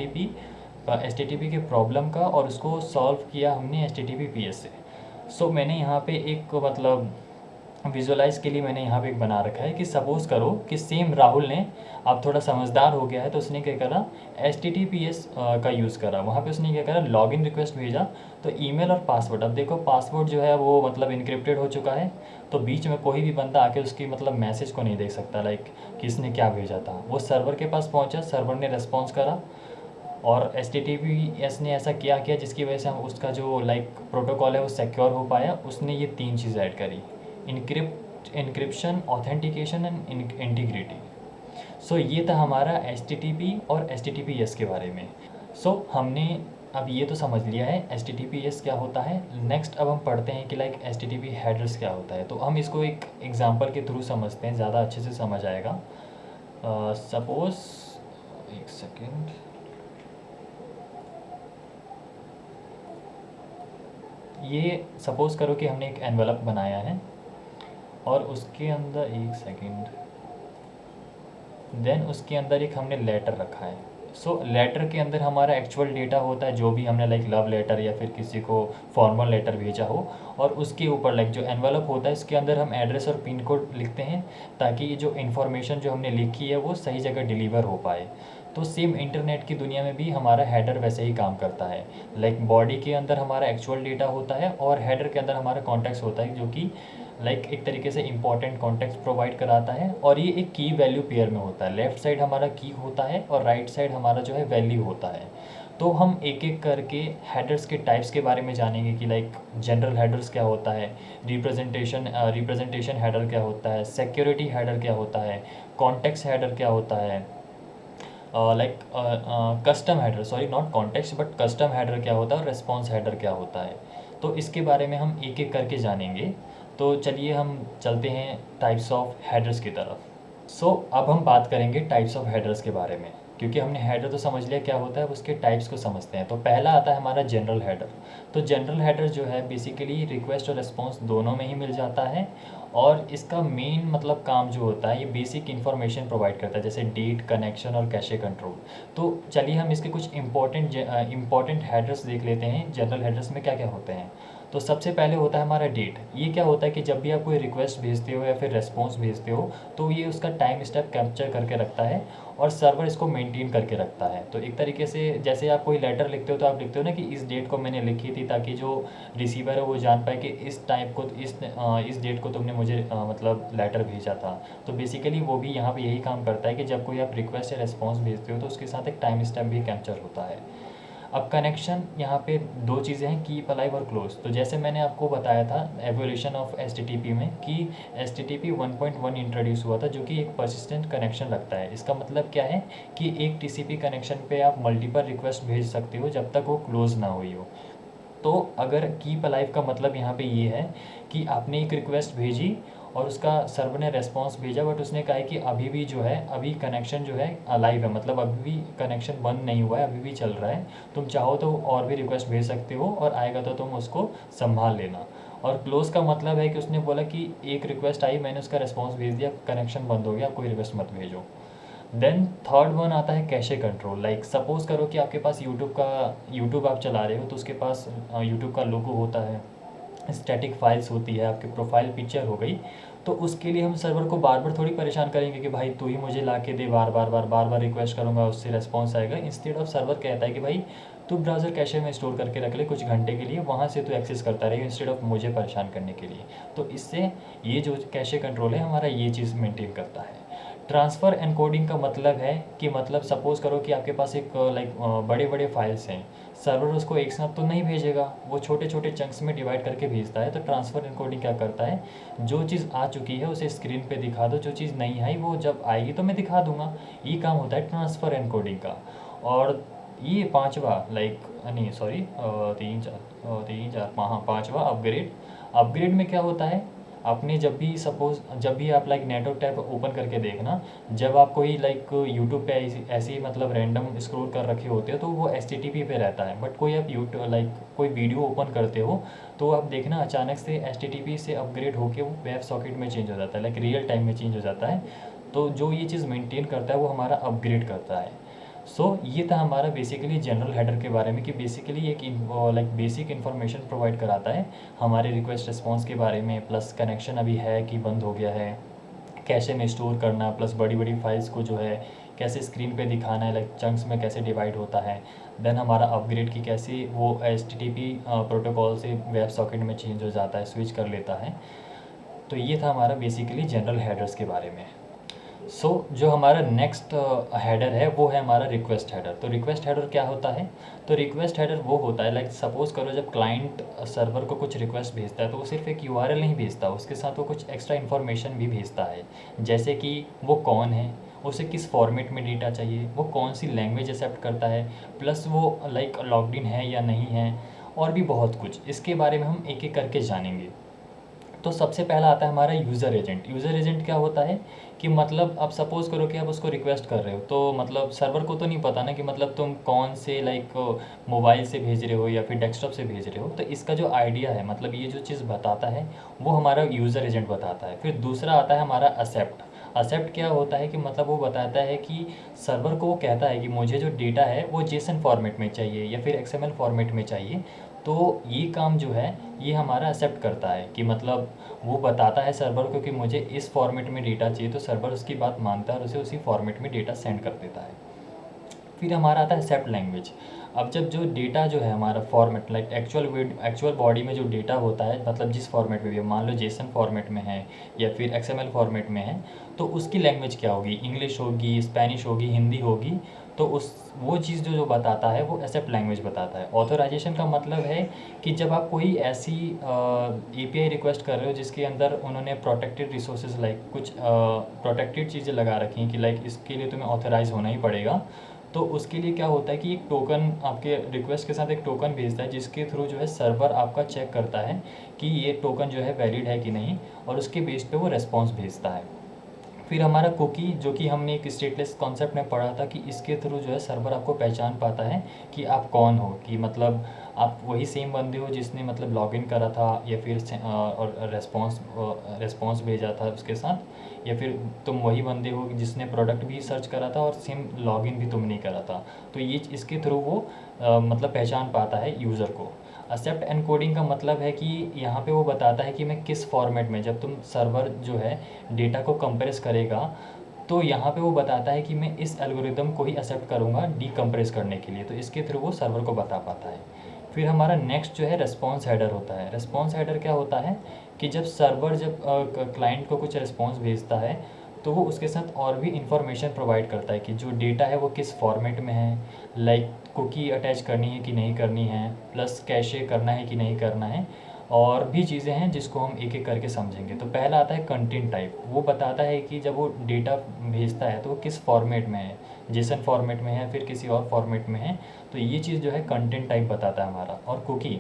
टी पी के प्रॉब्लम का, और उसको सॉल्व किया हमने HTTPS से। सो मैंने यहाँ पे एक मतलब विजुअलाइज़ के लिए मैंने यहाँ पे एक बना रखा है कि सपोज़ करो कि सेम राहुल ने, अब थोड़ा समझदार हो गया है, तो उसने क्या करा, HTTPS का यूज़ करा। वहाँ पे उसने क्या करा, लॉगिन रिक्वेस्ट भेजा। तो ईमेल और पासवर्ड, अब देखो पासवर्ड जो है वो मतलब इनक्रिप्टेड हो चुका है, तो बीच में कोई भी बंदा आके उसकी मतलब मैसेज को नहीं देख सकता लाइक किसने क्या भेजा था। वो सर्वर के पास पहुँचा, सर्वर ने रेस्पॉन्स करा, और HTTPS ने ऐसा क्या किया जिसकी वजह से हम उसका जो प्रोटोकॉल है वो सिक्योर हो पाया। उसने ये तीन चीज़ ऐड करी, इनक्रिप्शन, ऑथेंटिकेशन एंड इंटीग्रिटी। सो ये था हमारा HTTP और HTTPS के बारे में। सो हमने अब ये तो समझ लिया है HTTPS क्या होता है। नेक्स्ट अब हम पढ़ते हैं कि HTTP हेडर्स क्या होता है। तो हम इसको एक एग्जांपल के थ्रू समझते हैं, ज़्यादा अच्छे से समझ आएगा। सपोज़, एक सेकेंड, ये सपोज़ करो कि हमने एक एनवलप बनाया है और उसके अंदर, एक सेकेंड, देन उसके अंदर एक हमने लेटर रखा है। सो लेटर के अंदर हमारा एक्चुअल डेटा होता है, जो भी हमने लव लेटर या फिर किसी को फॉर्मल लेटर भेजा हो। और उसके ऊपर जो एनवलप होता है इसके अंदर हम एड्रेस और पिन कोड लिखते हैं, ताकि ये जो इन्फॉर्मेशन जो हमने लिखी है वो सही जगह डिलीवर हो पाए। तो सेम इंटरनेट की दुनिया में भी हमारा हेडर वैसे ही काम करता है। बॉडी के अंदर हमारा एक्चुअल डेटा होता है और हेडर के अंदर हमारा कॉन्टेक्स्ट होता है, जो कि एक तरीके से इंपॉर्टेंट कॉन्टेक्स्ट प्रोवाइड कराता है। और ये एक की वैल्यू पेयर में होता है, लेफ़्ट साइड हमारा की होता है और राइट साइड हमारा जो है वैल्यू होता है। तो हम एक एक करके हेडर्स के टाइप्स के बारे में जानेंगे कि जनरल हेडर्स क्या होता है, रिप्रेजेंटेशन हेडर क्या होता है, सिक्योरिटी हेडर क्या होता है, कॉन्टेक्स्ट हेडर क्या होता है, custom header, sorry not context but custom header क्या होता है, और रेस्पॉन्स हेडर क्या होता है। तो इसके बारे में हम एक एक करके जानेंगे। तो चलिए हम चलते हैं टाइप्स ऑफ हेडर्स की तरफ। सो अब हम बात करेंगे टाइप्स ऑफ हेडर्स के बारे में, क्योंकि हमने हेडर तो समझ लिया क्या होता है, अब उसके टाइप्स को समझते हैं। तो पहला आता है हमारा जनरल हेडर। तो जनरल हेडर जो है बेसिकली रिक्वेस्ट और रिस्पॉन्स दोनों में ही मिल जाता है, और इसका मेन मतलब काम जो होता है ये बेसिक इन्फॉर्मेशन प्रोवाइड करता है, जैसे डेट, कनेक्शन और कैशे कंट्रोल। तो चलिए हम इसके कुछ इंपॉर्टेंट हेडर्स देख लेते हैं, जनरल हेडर्स में क्या क्या होते हैं। तो सबसे पहले होता है हमारा डेट। ये क्या होता है कि जब भी आप कोई रिक्वेस्ट भेजते हो या फिर रेस्पॉन्स भेजते हो तो ये उसका टाइम स्टेप कैप्चर करके रखता है, और सर्वर इसको मेंटेन करके रखता है। तो एक तरीके से जैसे आप कोई लेटर लिखते हो तो आप लिखते हो ना कि इस डेट को मैंने लिखी थी, ताकि जो रिसीवर है वो जान पाए कि इस टाइप को इस डेट को तुमने मुझे मतलब लेटर भेजा था। तो बेसिकली वो भी यहाँ पे यही काम करता है कि जब कोई आप रिक्वेस्ट या रेस्पॉन्स भेजते हो तो उसके साथ एक टाइम स्टेप भी कैप्चर होता है। अब कनेक्शन, यहाँ पे दो चीज़ें हैं, कीप अलाइव और क्लोज। तो जैसे मैंने आपको बताया था एवोल्यूशन ऑफ HTTP में कि HTTP 1.1 इंट्रोड्यूस हुआ था, जो कि एक परसिस्टेंट कनेक्शन रखता है। इसका मतलब क्या है कि एक TCP कनेक्शन पे आप मल्टीपल रिक्वेस्ट भेज सकते हो जब तक वो क्लोज ना हुई हो। तो अगर कीप अलाइव का मतलब यहाँ पे ये है कि आपने एक रिक्वेस्ट भेजी और उसका सर्वर ने रेस्पॉन्स भेजा, बट उसने कहा है कि अभी भी जो है, अभी कनेक्शन जो है अलाइव है, मतलब अभी भी कनेक्शन बंद नहीं हुआ है, अभी भी चल रहा है। तुम चाहो तो और भी रिक्वेस्ट भेज सकते हो, और आएगा तो तुम उसको संभाल लेना। और क्लोज का मतलब है कि उसने बोला कि एक रिक्वेस्ट आई, मैंने उसका रेस्पॉन्स भेज दिया, कनेक्शन बंद हो गया, कोई रिक्वेस्ट मत भेजो। देन थर्ड वन आता है कैशे कंट्रोल। सपोज़ करो कि आपके पास यूट्यूब आप चला रहे हो, तो उसके पास यूट्यूब का लोगो होता है, स्टैटिक फाइल्स होती है, आपकी प्रोफाइल पिक्चर हो गई। तो उसके लिए हम सर्वर को बार बार थोड़ी परेशान करेंगे कि भाई तू ही मुझे ला के दे, बार बार रिक्वेस्ट करूँगा उससे रिस्पॉन्स आएगा। इंस्टेड ऑफ सर्वर कहता है कि भाई तू ब्राउज़र कैशे में स्टोर करके रख ले कुछ घंटे के लिए, वहाँ से तू एक्सेस करता रहे इंस्टेड ऑफ मुझे परेशान करने के लिए। तो इससे ये जो कैशे कंट्रोल है हमारा ये चीज़ मेंटेन करता है। ट्रांसफ़र एनकोडिंग का मतलब है कि मतलब सपोज़ करो कि आपके पास एक बड़े बड़े फाइल्स हैं, सर्वर उसको एक साथ तो नहीं भेजेगा, वो छोटे छोटे चंक्स में डिवाइड करके भेजता है। तो ट्रांसफ़र एनकोडिंग क्या करता है, जो चीज़ आ चुकी है उसे स्क्रीन पे दिखा दो, जो चीज़ नहीं आई वो जब आएगी तो मैं दिखा दूंगा। ये काम होता है ट्रांसफ़र एनकोडिंग का। और ये पांचवा नहीं सॉरी, तीन चार हाँ पांचवा अपग्रेड। अपग्रेड में क्या होता है, आपने जब भी आप नेटवर्क टैब ओपन करके देखना, जब आप कोई यूट्यूब पे ऐसे ही मतलब रैंडम स्क्रॉल कर रखे होते हो तो वो एच पे रहता है। बट कोई आप यूट्यूब कोई वीडियो ओपन करते हो तो आप देखना अचानक से एच से अपग्रेड होके वो वेब सॉकेट में चेंज हो जाता है, रियल टाइम में चेंज हो जाता है। तो जो ये चीज़ मेंटेन करता है वो हमारा अपग्रेड करता है। ये था हमारा बेसिकली जनरल हेडर के बारे में कि बेसिकली एक बेसिक इन्फॉर्मेशन प्रोवाइड कराता है हमारे रिक्वेस्ट रिस्पॉन्स के बारे में, प्लस कनेक्शन अभी है कि बंद हो गया है, कैशे में स्टोर करना, प्लस बड़ी बड़ी फाइल्स को जो है कैसे स्क्रीन पे दिखाना है, चंक्स में कैसे डिवाइड होता है। देन हमारा अपग्रेड की कैसे वो एच प्रोटोकॉल से वेब सॉकेट में चेंज हो जाता है, स्विच कर लेता है। तो ये था हमारा बेसिकली जनरल हेडर्स के बारे में। जो हमारा नेक्स्ट हेडर है वो है हमारा रिक्वेस्ट हेडर। तो रिक्वेस्ट हेडर क्या होता है, तो रिक्वेस्ट हेडर वो होता है सपोज़ करो जब क्लाइंट सर्वर को कुछ रिक्वेस्ट भेजता है तो वो सिर्फ एक यूआरएल नहीं भेजता, उसके साथ वो कुछ एक्स्ट्रा इन्फॉर्मेशन भी भेजता है। जैसे कि वो कौन है, उसे किस फॉर्मेट में डेटा चाहिए, वो कौन सी लैंग्वेज एक्सेप्ट करता है, प्लस वो लॉग्ड इन है या नहीं है, और भी बहुत कुछ। इसके बारे में हम एक एक करके जानेंगे। तो सबसे पहला आता है हमारा यूज़र एजेंट। यूज़र एजेंट क्या होता है कि मतलब आप सपोज़ करो कि आप उसको रिक्वेस्ट कर रहे हो, तो मतलब सर्वर को तो नहीं पता ना कि मतलब तुम कौन से मोबाइल से भेज रहे हो या फिर डेस्कटॉप से भेज रहे हो। तो इसका जो आइडिया है, मतलब ये जो चीज़ बताता है वो हमारा यूज़र एजेंट बताता है। फिर दूसरा आता है हमारा एक्सेप्ट। एक्सेप्ट क्या होता है कि मतलब वो बताता है कि सर्वर को वो कहता है कि मुझे जो डेटा है वो जेसन फॉर्मेट में चाहिए या फिर एक्सएमएल फॉर्मेट में चाहिए। तो ये काम जो है ये हमारा एक्सेप्ट करता है कि मतलब वो बताता है सर्वर को कि मुझे इस फॉर्मेट में डेटा चाहिए, तो सर्वर उसकी बात मानता है और उसे उसी फॉर्मेट में डेटा सेंड कर देता है। फिर हमारा आता है एक्सेप्ट लैंग्वेज। अब जब जो डेटा जो है हमारा फॉर्मेट एक्चुअल बॉडी में जो डेटा होता है, मतलब जिस फॉर्मेट में भी मान लो जेसन फॉर्मेट में है या फिर एक्सएमएल फॉर्मेट में है, तो उसकी लैंग्वेज क्या होगी, इंग्लिश होगी, स्पेनिश होगी, हिंदी होगी। तो उस वो चीज़ जो जो बताता है वो एक्सेप्ट लैंग्वेज बताता है। ऑथराइजेशन का मतलब है कि जब आप कोई ऐसी एपीआई रिक्वेस्ट कर रहे हो जिसके अंदर उन्होंने प्रोटेक्टेड रिसोर्सेज कुछ प्रोटेक्टेड चीज़ें लगा रखी हैं कि इसके लिए तुम्हें ऑथराइज़ होना ही पड़ेगा। तो उसके लिए क्या होता है कि एक टोकन आपके रिक्वेस्ट के साथ एक टोकन भेजता है जिसके थ्रू जो है सर्वर आपका चेक करता है कि ये टोकन जो है वैलिड है कि नहीं, और उसके बेस पे वो रेस्पॉन्स भेजता है। फिर हमारा कुकी, जो कि हमने एक स्टेटलेस कॉन्सेप्ट में पढ़ा था कि इसके थ्रू जो है सर्वर आपको पहचान पाता है कि आप कौन हो, कि मतलब आप वही सेम बंदे हो जिसने मतलब लॉगिन करा था या फिर और रेस्पॉन्स भेजा था उसके साथ, या फिर तुम वही बंदे हो जिसने प्रोडक्ट भी सर्च करा था और सेम लॉगिन भी तुमने करा था। तो ये इसके थ्रू वो मतलब पहचान पाता है यूज़र को। एक्सेप्ट एनकोडिंग का मतलब है कि यहाँ पे वो बताता है कि मैं किस फॉर्मेट में, जब तुम सर्वर जो है डेटा को कंप्रेस करेगा तो यहाँ पे वो बताता है कि मैं इस एल्गोरिदम को ही एक्सेप्ट करूँगा डीकम्प्रेस करने के लिए। तो इसके थ्रू वो सर्वर को बता पाता है। फिर हमारा नेक्स्ट जो है रेस्पॉन्स हेडर होता है। रेस्पॉन्स हेडर क्या होता है कि जब सर्वर जब क्लाइंट को कुछ रिस्पॉन्स भेजता है तो वो उसके साथ और भी इंफॉर्मेशन प्रोवाइड करता है कि जो डेटा है वो किस फॉर्मेट में है, कुकी अटैच करनी है कि नहीं करनी है, प्लस कैशे करना है कि नहीं करना है, और भी चीज़ें हैं जिसको हम एक एक करके समझेंगे। तो पहला आता है कंटेंट टाइप। वो बताता है कि जब वो डेटा भेजता है तो वो किस फॉर्मेट में है, जेसन फॉर्मेट में है फिर किसी और फॉर्मेट में है। तो ये चीज़ जो है कंटेंट टाइप बताता है हमारा। और कुकी,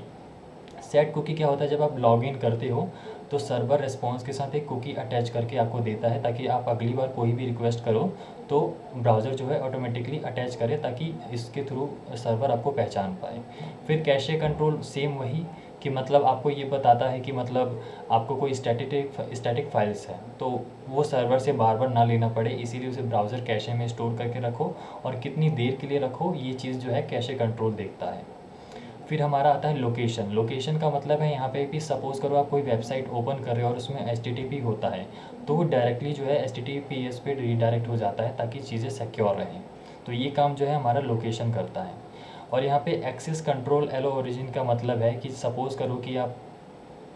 सेट कुकी क्या होता है, जब आप लॉगिन करते हो तो सर्वर रिस्पॉन्स के साथ एक कुकी अटैच करके आपको देता है ताकि आप अगली बार कोई भी रिक्वेस्ट करो तो ब्राउज़र जो है ऑटोमेटिकली अटैच करे, ताकि इसके थ्रू सर्वर आपको पहचान पाए। फिर कैशे कंट्रोल सेम वही, कि मतलब आपको ये बताता है कि मतलब आपको कोई स्टैटिक फाइल्स है तो वो सर्वर से बार बार ना लेना पड़े, इसीलिए उसे ब्राउज़र कैशे में स्टोर करके रखो और कितनी देर के लिए रखो, ये चीज़ जो है कैशे कंट्रोल देखता है। फिर हमारा आता है लोकेशन। लोकेशन का मतलब है यहाँ पे भी सपोज़ करो आप कोई वेबसाइट ओपन कर रहे हो और उसमें एचटीटीपी होता है, तो वो डायरेक्टली जो है एचटीटीपीएस पे रीडायरेक्ट हो जाता है ताकि चीज़ें सिक्योर रहें। तो ये काम जो है हमारा लोकेशन करता है। और यहाँ पे एक्सेस कंट्रोल एलो ओरिजिन का मतलब है कि सपोज़ करो कि आप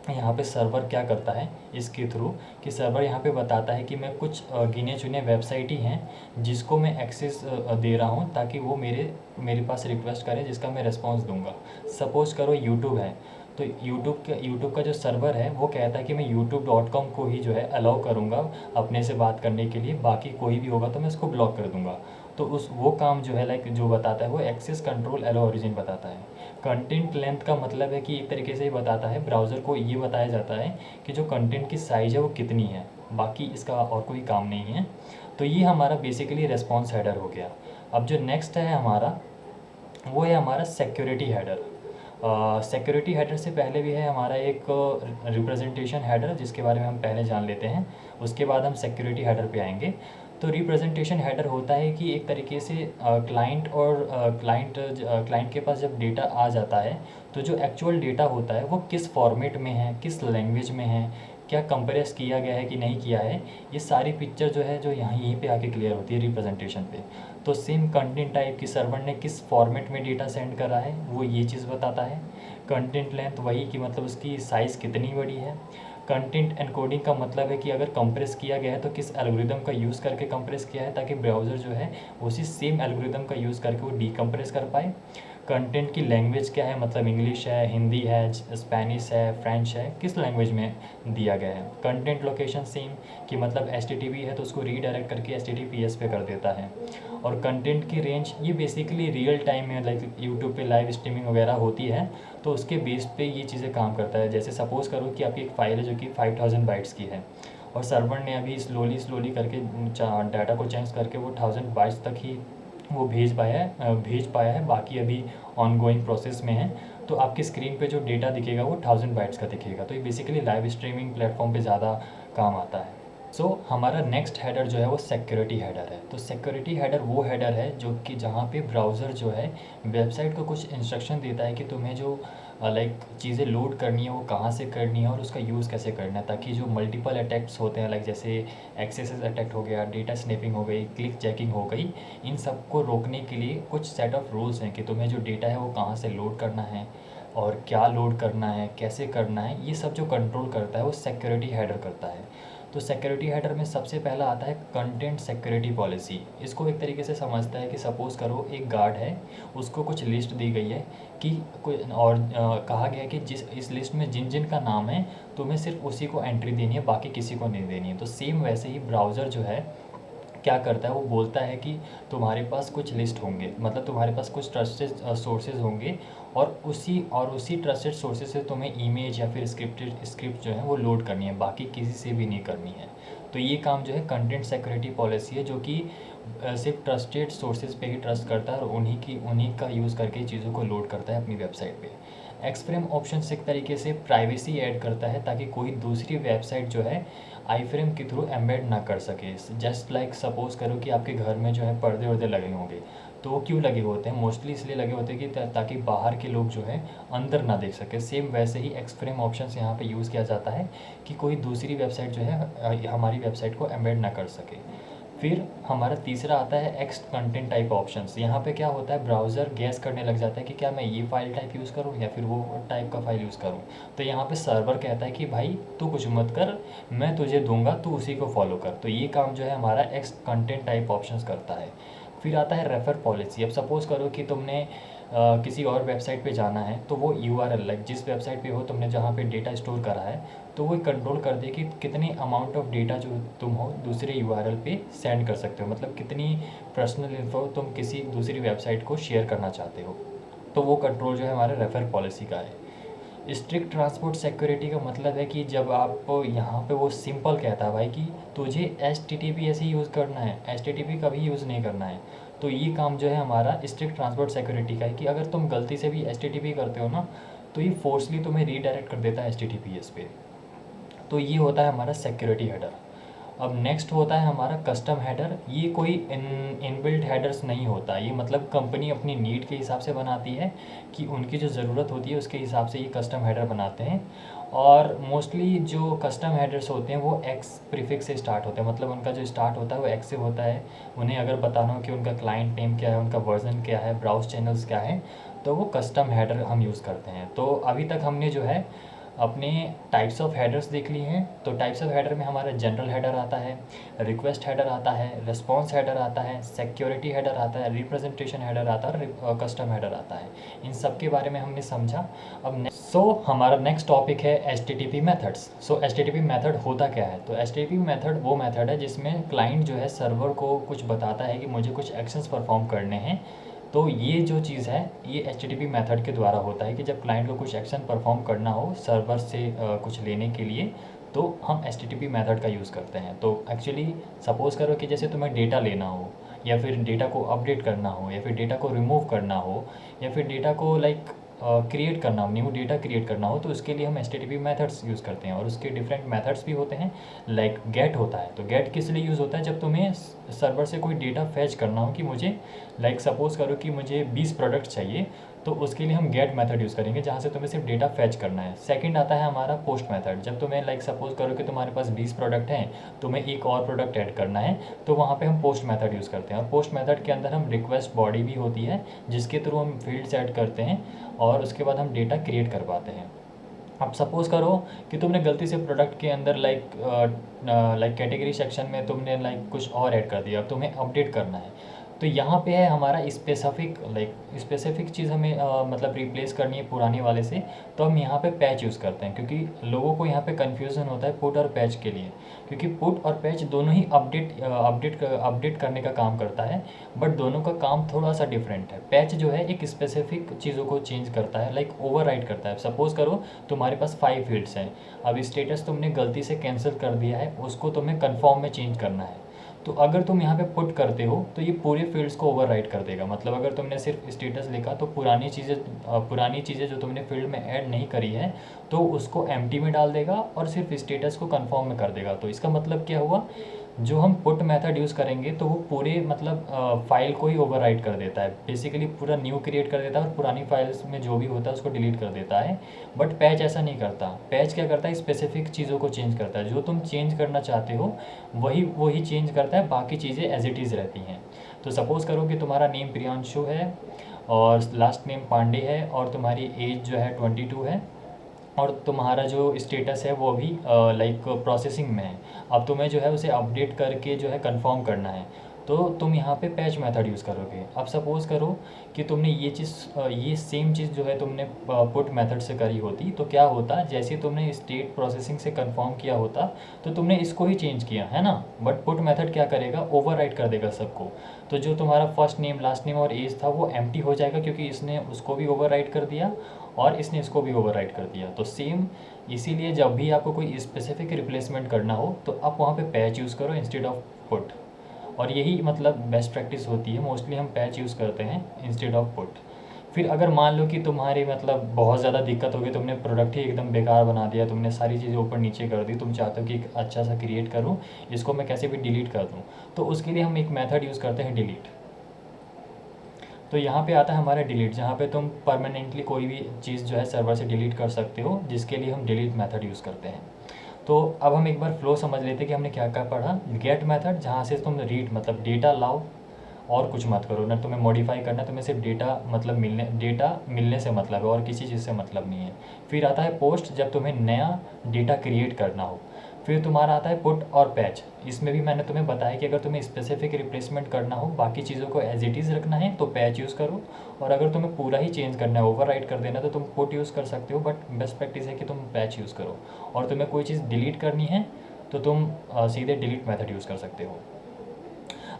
यहाँ पे सर्वर क्या करता है इसके थ्रू, कि सर्वर यहाँ पे बताता है कि मैं कुछ गिने चुने वेबसाइट ही हैं जिसको मैं एक्सेस दे रहा हूँ ताकि वो मेरे पास रिक्वेस्ट करे जिसका मैं रिस्पॉन्स दूंगा। सपोज़ करो यूट्यूब है, तो यूट्यूब का जो सर्वर है वो कहता है कि मैं youtube.com को ही जो है अलाउ करूँगा अपने से बात करने के लिए, बाकी कोई भी होगा तो मैं उसको ब्लॉक कर दूँगा। तो उस वो काम जो है लाइक जो बताता है वो एक्सेस कंट्रोल एलो ओरिजिन बताता है। कंटेंट लेंथ का मतलब है कि एक तरीके से ये बताता है, ब्राउज़र को ये बताया जाता है कि जो कंटेंट की साइज़ है वो कितनी है, बाकी इसका और कोई काम नहीं है। तो ये हमारा बेसिकली रेस्पॉन्स हेडर हो गया। अब जो नेक्स्ट है हमारा, वो है हमारा सिक्योरिटी हेडर। सिक्योरिटी हेडर से पहले भी है हमारा एक रिप्रेजेंटेशन हेडर जिसके बारे में हम पहले जान लेते हैं, उसके बाद हम सिक्योरिटी हेडर पे आएंगे। तो रिप्रेजेंटेशन हेडर होता है कि एक तरीके से क्लाइंट के पास जब डेटा आ जाता है तो जो एक्चुअल डेटा होता है वो किस फॉर्मेट में है, किस लैंग्वेज में है, क्या कंप्रेस किया गया है कि नहीं किया है, ये सारी पिक्चर जो है जो यहीं पे आके क्लियर होती है रिप्रेजेंटेशन पे। तो सेम कंटेंट टाइप की सर्वर ने किस फॉर्मेट में डेटा सेंड करा है वो ये चीज़ बताता है। कंटेंट लेंथ वही कि मतलब उसकी साइज़ कितनी बड़ी है। कंटेंट एनकोडिंग का मतलब है कि अगर कंप्रेस किया गया है तो किस एल्गोरिदम का यूज़ करके कंप्रेस किया है ताकि ब्राउज़र जो है उसी सेम एल्गोरिदम का यूज़ करके वो डीकम्प्रेस कर पाए। कंटेंट की लैंग्वेज क्या है, मतलब इंग्लिश है, हिंदी है, स्पेनिश है, फ्रेंच है, किस लैंग्वेज में दिया गया है। कंटेंट लोकेशन सेम कि मतलब एचटीटीपी है तो उसको रीडायरेक्ट करके एचटीटीपीएस पे कर देता है। और कंटेंट की रेंज ये बेसिकली रियल टाइम में लाइक यूट्यूब पे लाइव स्ट्रीमिंग वगैरह होती है तो उसके बेस पे ये चीज़ें काम करता है। जैसे सपोज़ करो कि आपकी एक फ़ाइल है जो कि 5000 बाइट्स की है और सर्वर ने अभी स्लोली करके डाटा को चेंज करके वो 1000 बाइट्स तक ही वो भेज पाया है, बाकी अभी ऑनगोइंग प्रोसेस में है। तो आपकी स्क्रीन पे जो डेटा दिखेगा वो 1000 बाइट्स का दिखेगा। तो ये बेसिकली लाइव स्ट्रीमिंग प्लेटफॉर्म पे ज़्यादा काम आता है। हमारा नेक्स्ट हेडर जो है वो सिक्योरिटी हेडर है। तो सिक्योरिटी हेडर वो हेडर है जो कि जहाँ पे ब्राउज़र जो है वेबसाइट को कुछ इंस्ट्रक्शन देता है कि तुम्हें जो लाइक चीज़ें लोड करनी है वो कहाँ से करनी है और उसका यूज़ कैसे करना है, ताकि जो मल्टीपल अटैक्स होते हैं लाइक जैसे एक्सेस अटैक हो गया, डेटा स्नैपिंग हो गई, क्लिक चेकिंग हो गई, इन सब को रोकने के लिए कुछ सेट ऑफ रूल्स हैं कि तुम्हें जो डेटा है वो कहाँ से लोड करना है और क्या लोड करना है, कैसे करना है, ये सब जो कंट्रोल करता है वो सिक्योरिटी हेडर करता है। तो सिक्योरिटी हेडर में सबसे पहला आता है कंटेंट सिक्योरिटी पॉलिसी। इसको एक तरीके से समझता है कि सपोज़ करो एक गार्ड है, उसको कुछ लिस्ट दी गई है कि कोई और कहा गया है कि जिस इस लिस्ट में जिन जिन का नाम है तुम्हें सिर्फ उसी को एंट्री देनी है, बाकी किसी को नहीं देनी है। तो सेम वैसे ही ब्राउज़र जो है क्या करता है, वो बोलता है कि तुम्हारे पास कुछ लिस्ट होंगे, मतलब तुम्हारे पास कुछ ट्रस्टेड सोर्सेज होंगे और उसी ट्रस्टेड सोर्सेज से तुम्हें इमेज या फिर स्क्रिप्ट जो है वो लोड करनी है, बाकी किसी से भी नहीं करनी है। तो ये काम जो है कंटेंट सिक्योरिटी पॉलिसी है जो कि सिर्फ ट्रस्टेड सोर्सेज पे ही ट्रस्ट करता है और उन्हीं का यूज़ करके चीज़ों को लोड करता है अपनी वेबसाइट पे। एक्सफ्रेम ऑप्शन एक तरीके से प्राइवेसी ऐड करता है ताकि कोई दूसरी वेबसाइट जो है आईफ्रेम के थ्रू एम्बेड ना कर सके। जस्ट लाइक सपोज़ करो कि आपके घर में जो है पर्दे वर्दे लगे होंगे, तो वो क्यों लगे होते हैं, मोस्टली इसलिए लगे होते हैं कि ताकि बाहर के लोग जो है अंदर ना देख सके। सेम वैसे ही एक्सफ्रेम ऑप्शन यहाँ पे यूज़ किया जाता है कि कोई दूसरी वेबसाइट जो है हमारी वेबसाइट को एम्बेड ना कर सके। फिर हमारा तीसरा आता है एक्स कंटेंट टाइप ऑप्शंस। यहाँ पे क्या होता है, ब्राउज़र गैस करने लग जाता है कि क्या मैं ये फाइल टाइप यूज़ करूँ या फिर वो टाइप का फाइल यूज़ करूँ। तो यहाँ पे सर्वर कहता है कि भाई तू कुछ मत कर, मैं तुझे दूंगा, तू उसी को फॉलो कर। तो ये काम जो है हमारा एक्स कंटेंट टाइप ऑप्शंस करता है। फिर आता है रेफर पॉलिसी। अब सपोज़ करो कि तुमने किसी और वेबसाइट पे जाना है तो वो यूआरएल लाइक जिस वेबसाइट पे हो तुमने जहाँ पे डेटा स्टोर करा है तो वो कंट्रोल कर दे कि कितनी अमाउंट ऑफ डेटा जो तुम हो दूसरे यूआरएल पे सेंड कर सकते हो, मतलब कितनी पर्सनल इन्फो तुम किसी दूसरी वेबसाइट को शेयर करना चाहते हो। तो वो कंट्रोल जो है हमारे रेफर पॉलिसी का है। स्ट्रिक्ट ट्रांसपोर्ट सिक्योरिटी का मतलब है कि जब आप यहाँ पे वो सिंपल कहता है भाई कि तुझे एच टी टी पी ऐसे ही यूज़ करना है, एच टी टी पी कभी यूज़ नहीं करना है। तो ये काम जो है हमारा स्ट्रिक्ट ट्रांसपोर्ट सिक्योरिटी का है कि अगर तुम गलती से भी एच टी टी पी करते हो ना तो ये फोर्सली तुम्हें रीडायरेक्ट कर देता है H T T P S पे। तो ये होता है हमारा सिक्योरिटी हेडर। अब नेक्स्ट होता है हमारा कस्टम हेडर। ये कोई इनबिल्ट हेडर्स नहीं होता, ये मतलब कंपनी अपनी नीड के हिसाब से बनाती है कि उनकी जो ज़रूरत होती है उसके हिसाब से ये कस्टम हेडर बनाते हैं। और मोस्टली जो कस्टम हेडर्स होते हैं वो एक्स प्रीफिक्स से स्टार्ट होते हैं, मतलब उनका जो स्टार्ट होता है वो एक्स से होता है। उन्हें अगर बताना हो कि उनका क्लाइंट नेम क्या है, उनका वर्जन क्या है, ब्राउज चैनल्स क्या है, तो वो कस्टम हेडर हम यूज़ करते हैं। तो अभी तक हमने जो है अपने टाइप्स ऑफ हेडर्स देख लिए हैं। तो टाइप्स ऑफ हेडर में हमारा जनरल हेडर आता है, रिक्वेस्ट हेडर आता है, रिस्पॉन्स हेडर आता है, सिक्योरिटी हेडर आता है, रिप्रेजेंटेशन हेडर आता है और कस्टम हेडर आता है। इन सब के बारे में हमने समझा। अब हमारा नेक्स्ट टॉपिक है HTTP मेथड्स। सो HTTP मेथड होता क्या है? तो HTTP मेथड वो मेथड है जिसमें क्लाइंट जो है सर्वर को कुछ बताता है कि मुझे कुछ एक्शंस परफॉर्म करने हैं। तो ये जो चीज़ है ये HTTP मेथड के द्वारा होता है कि जब क्लाइंट को कुछ एक्शन परफॉर्म करना हो सर्वर से कुछ लेने के लिए, तो हम HTTP मेथड का यूज़ करते हैं। तो एक्चुअली सपोज़ करो कि जैसे तुम्हें डेटा लेना हो, या फिर डेटा को अपडेट करना हो, या फिर डेटा को रिमूव करना हो, या फिर डेटा को क्रिएट करना हो, न्यू डेटा क्रिएट करना हो, तो उसके लिए हम HTTP मेथड्स यूज़ करते हैं। और उसके डिफरेंट मेथड्स भी होते हैं। लाइक गेट होता है, तो गेट किस लिए यूज़ होता है? जब तुम्हें सर्वर से कोई डेटा फैच करना हो कि मुझे सपोज़ करो कि मुझे 20 प्रोडक्ट चाहिए, तो उसके लिए हम गेट मेथड यूज़ करेंगे जहाँ से तुम्हें सिर्फ डेटा फैच करना है। सेकंड आता है हमारा पोस्ट मेथड। जब तुम्हें सपोज़ करो कि तुम्हारे पास 20 प्रोडक्ट हैं, तुम्हें एक और प्रोडक्ट ऐड करना है, तो वहाँ पे हम पोस्ट मेथड यूज़ करते हैं। और पोस्ट मेथड के अंदर हम रिक्वेस्ट बॉडी भी होती है जिसके थ्रू हम फील्ड्स ऐड करते हैं और उसके बाद हम डेटा क्रिएट करवाते हैं। अब सपोज़ करो कि तुमने गलती से प्रोडक्ट के अंदर कैटेगरी सेक्शन में तुमने कुछ और ऐड कर दिया, अब तुम्हें अपडेट करना है। तो यहाँ पे है हमारा स्पेसिफिक चीज़ हमें मतलब रिप्लेस करनी है पुराने वाले से, तो हम यहाँ पे पैच यूज़ करते हैं। क्योंकि लोगों को यहाँ पे कन्फ्यूज़न होता है पुट और पैच के लिए, क्योंकि पुट और पैच दोनों ही अपडेट करने का काम करता है, बट दोनों का काम थोड़ा सा डिफरेंट है। पैच जो है एक स्पेसिफिक चीज़ों को चेंज करता है, ओवरराइड करता है। सपोज़ करो तुम्हारे पास 5 फील्ड्स हैं, अब स्टेटस तुमने गलती से कैंसिल कर दिया है, उसको तुम्हें कन्फर्म में चेंज करना है। तो अगर तुम यहाँ पे पुट करते हो तो ये पूरे फील्ड्स को ओवरराइड कर देगा। मतलब अगर तुमने सिर्फ स्टेटस लिखा तो पुरानी चीज़ें जो तुमने फील्ड में ऐड नहीं करी है तो उसको एम्प्टी में डाल देगा और सिर्फ स्टेटस को कंफर्म में कर देगा। तो इसका मतलब क्या हुआ, जो हम पुट मेथड यूज़ करेंगे तो वो पूरे फाइल को ही ओवरराइट कर देता है, बेसिकली पूरा न्यू क्रिएट कर देता है और पुरानी फाइल्स में जो भी होता है उसको डिलीट कर देता है। बट पैच ऐसा नहीं करता। पैच क्या करता है, स्पेसिफिक चीज़ों को चेंज करता है। जो तुम चेंज करना चाहते हो वही चेंज करता है, बाकी चीज़ें एज इट इज़ रहती हैं। तो सपोज़ करो कि तुम्हारा नेम प्रियांशु है और लास्ट नेम पांडे है और तुम्हारी एज जो है 22 है और तुम्हारा जो स्टेटस है वो अभी प्रोसेसिंग में है। अब तुम्हें जो है उसे अपडेट करके जो है कंफर्म करना है, तो तुम यहाँ पे पैच मेथड यूज़ करोगे। अब सपोज़ करो कि तुमने ये सेम चीज़ जो है तुमने पुट मेथड से करी होती, तो क्या होता, जैसे तुमने स्टेट प्रोसेसिंग से कंफर्म किया होता तो तुमने इसको ही चेंज किया है ना, बट पुट मेथड क्या करेगा, ओवरराइट कर देगा सबको। तो जो तुम्हारा फर्स्ट नेम लास्ट नेम और एज था वो एम्प्टी हो जाएगा, क्योंकि इसने उसको भी ओवरराइट कर दिया और इसने इसको भी ओवरराइट कर दिया। तो सेम इसीलिए जब भी आपको कोई स्पेसिफिक रिप्लेसमेंट करना हो तो आप वहाँ पे पैच यूज़ करो इंस्टेड ऑफ पुट। और यही मतलब बेस्ट प्रैक्टिस होती है, मोस्टली हम पैच यूज़ करते हैं इंस्टेड ऑफ पुट। फिर अगर मान लो कि तुम्हारी बहुत ज़्यादा दिक्कत हो गई, तुमने प्रोडक्ट ही एकदम बेकार बना दिया, तुमने सारी चीज़ें ऊपर नीचे कर दी, तुम चाहते हो कि एक अच्छा सा क्रिएट करूँ, इसको मैं कैसे भी डिलीट कर दूँ, तो उसके लिए हम एक मेथड यूज़ करते हैं डिलीट। तो यहाँ पे आता है हमारा डिलीट, जहाँ पे तुम परमानेंटली कोई भी चीज़ जो है सर्वर से डिलीट कर सकते हो, जिसके लिए हम डिलीट मेथड यूज़ करते हैं। तो अब हम एक बार फ्लो समझ लेते हैं कि हमने क्या क्या पढ़ा। गेट मेथड, जहाँ से तुम रीड मतलब डेटा लाओ और कुछ मत करो ना, तुम्हें मॉडिफाई करना है, तुम्हें सिर्फ डेटा मिलने से मतलब है और किसी चीज़ से मतलब नहीं है। फिर आता है पोस्ट, जब तुम्हें नया डेटा क्रिएट करना हो। फिर तुम्हारा आता है पुट और पैच। इसमें भी मैंने तुम्हें बताया कि अगर तुम्हें स्पेसिफिक रिप्लेसमेंट करना हो, बाकी चीज़ों को एज इट इज़ रखना है, तो पैच यूज़ करो। और अगर तुम्हें पूरा ही चेंज करना है, ओवरराइट कर देना, तो तुम पुट यूज़ कर सकते हो, बट बेस्ट प्रैक्टिस है कि तुम पैच यूज़ करो। और तुम्हें कोई चीज़ डिलीट करनी है तो तुम सीधे डिलीट मेथड यूज़ कर सकते हो।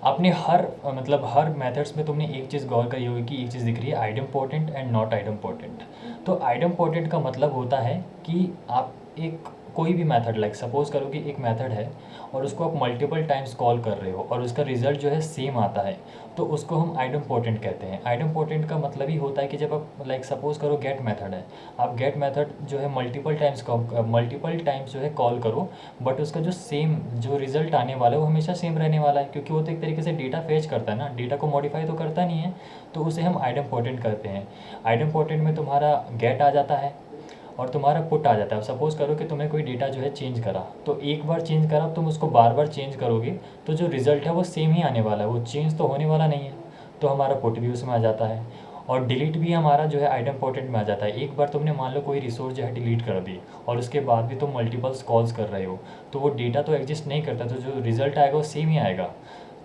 आपने हर मेथड्स में तुमने एक चीज़ गौर करी होगी कि एक चीज़ दिख रही है, आइडम्पोर्टेंट एंड नॉट आइडम्पोर्टेंट। तो आइडम्पोर्टेंट का मतलब होता है कि आप एक कोई भी मेथड, लाइक सपोज़ करो कि एक मेथड है और उसको आप मल्टीपल टाइम्स कॉल कर रहे हो और उसका रिज़ल्ट जो है सेम आता है, तो उसको हम आइडेम्पोटेंट कहते हैं। आइडेम्पोटेंट का मतलब ही होता है कि जब आप लाइक सपोज़ करो गेट मेथड है, आप गेट मेथड जो है मल्टीपल टाइम्स जो है कॉल करो, बट उसका जो रिज़ल्ट आने वाला है वो हमेशा सेम रहने वाला है, क्योंकि वो तो एक तरीके से डेटा फेच करता है ना, डेटा को मॉडिफाई तो करता नहीं है, तो उसे हम आइडेम्पोटेंट कहते हैं। आइडेम्पोटेंट में तुम्हारा गेट आ जाता है और तुम्हारा पुट आ जाता है। सपोज़ करो कि तुम्हें कोई डेटा जो है चेंज करा, तो एक बार चेंज करा, तुम उसको बार बार चेंज करोगे तो जो रिज़ल्ट है वो सेम ही आने वाला है, वो चेंज तो होने वाला नहीं है, तो हमारा पुट भी उसमें आ जाता है। और डिलीट भी हमारा जो है आइडेम्पोटेंट में आ जाता है। एक बार तुमने मान लो कोई रिसोर्स जो है डिलीट कर दी और उसके बाद भी तुम मल्टीपल्स कॉल्स कर रहे हो, तो वो डेटा तो एग्जिस्ट नहीं करता, तो जो रिज़ल्ट आएगा वो सेम ही आएगा।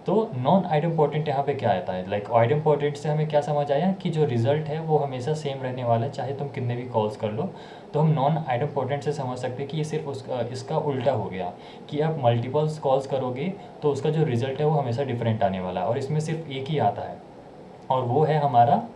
तो नॉन आइडेम्पोटेंट यहाँ पे क्या आता है, लाइक आइडेम्पोटेंट से हमें क्या समझ आया कि जो रिज़ल्ट है वो हमेशा सेम रहने वाला है, चाहे तुम कितने भी कॉल्स कर लो। तो हम नॉन आइडेम्पोटेंट से समझ सकते हैं कि ये सिर्फ इसका उल्टा हो गया, कि आप मल्टीपल्स कॉल्स करोगे तो उसका जो रिज़ल्ट है वो हमेशा डिफरेंट आने वाला है, और इसमें सिर्फ एक ही आता है और वो है हमारा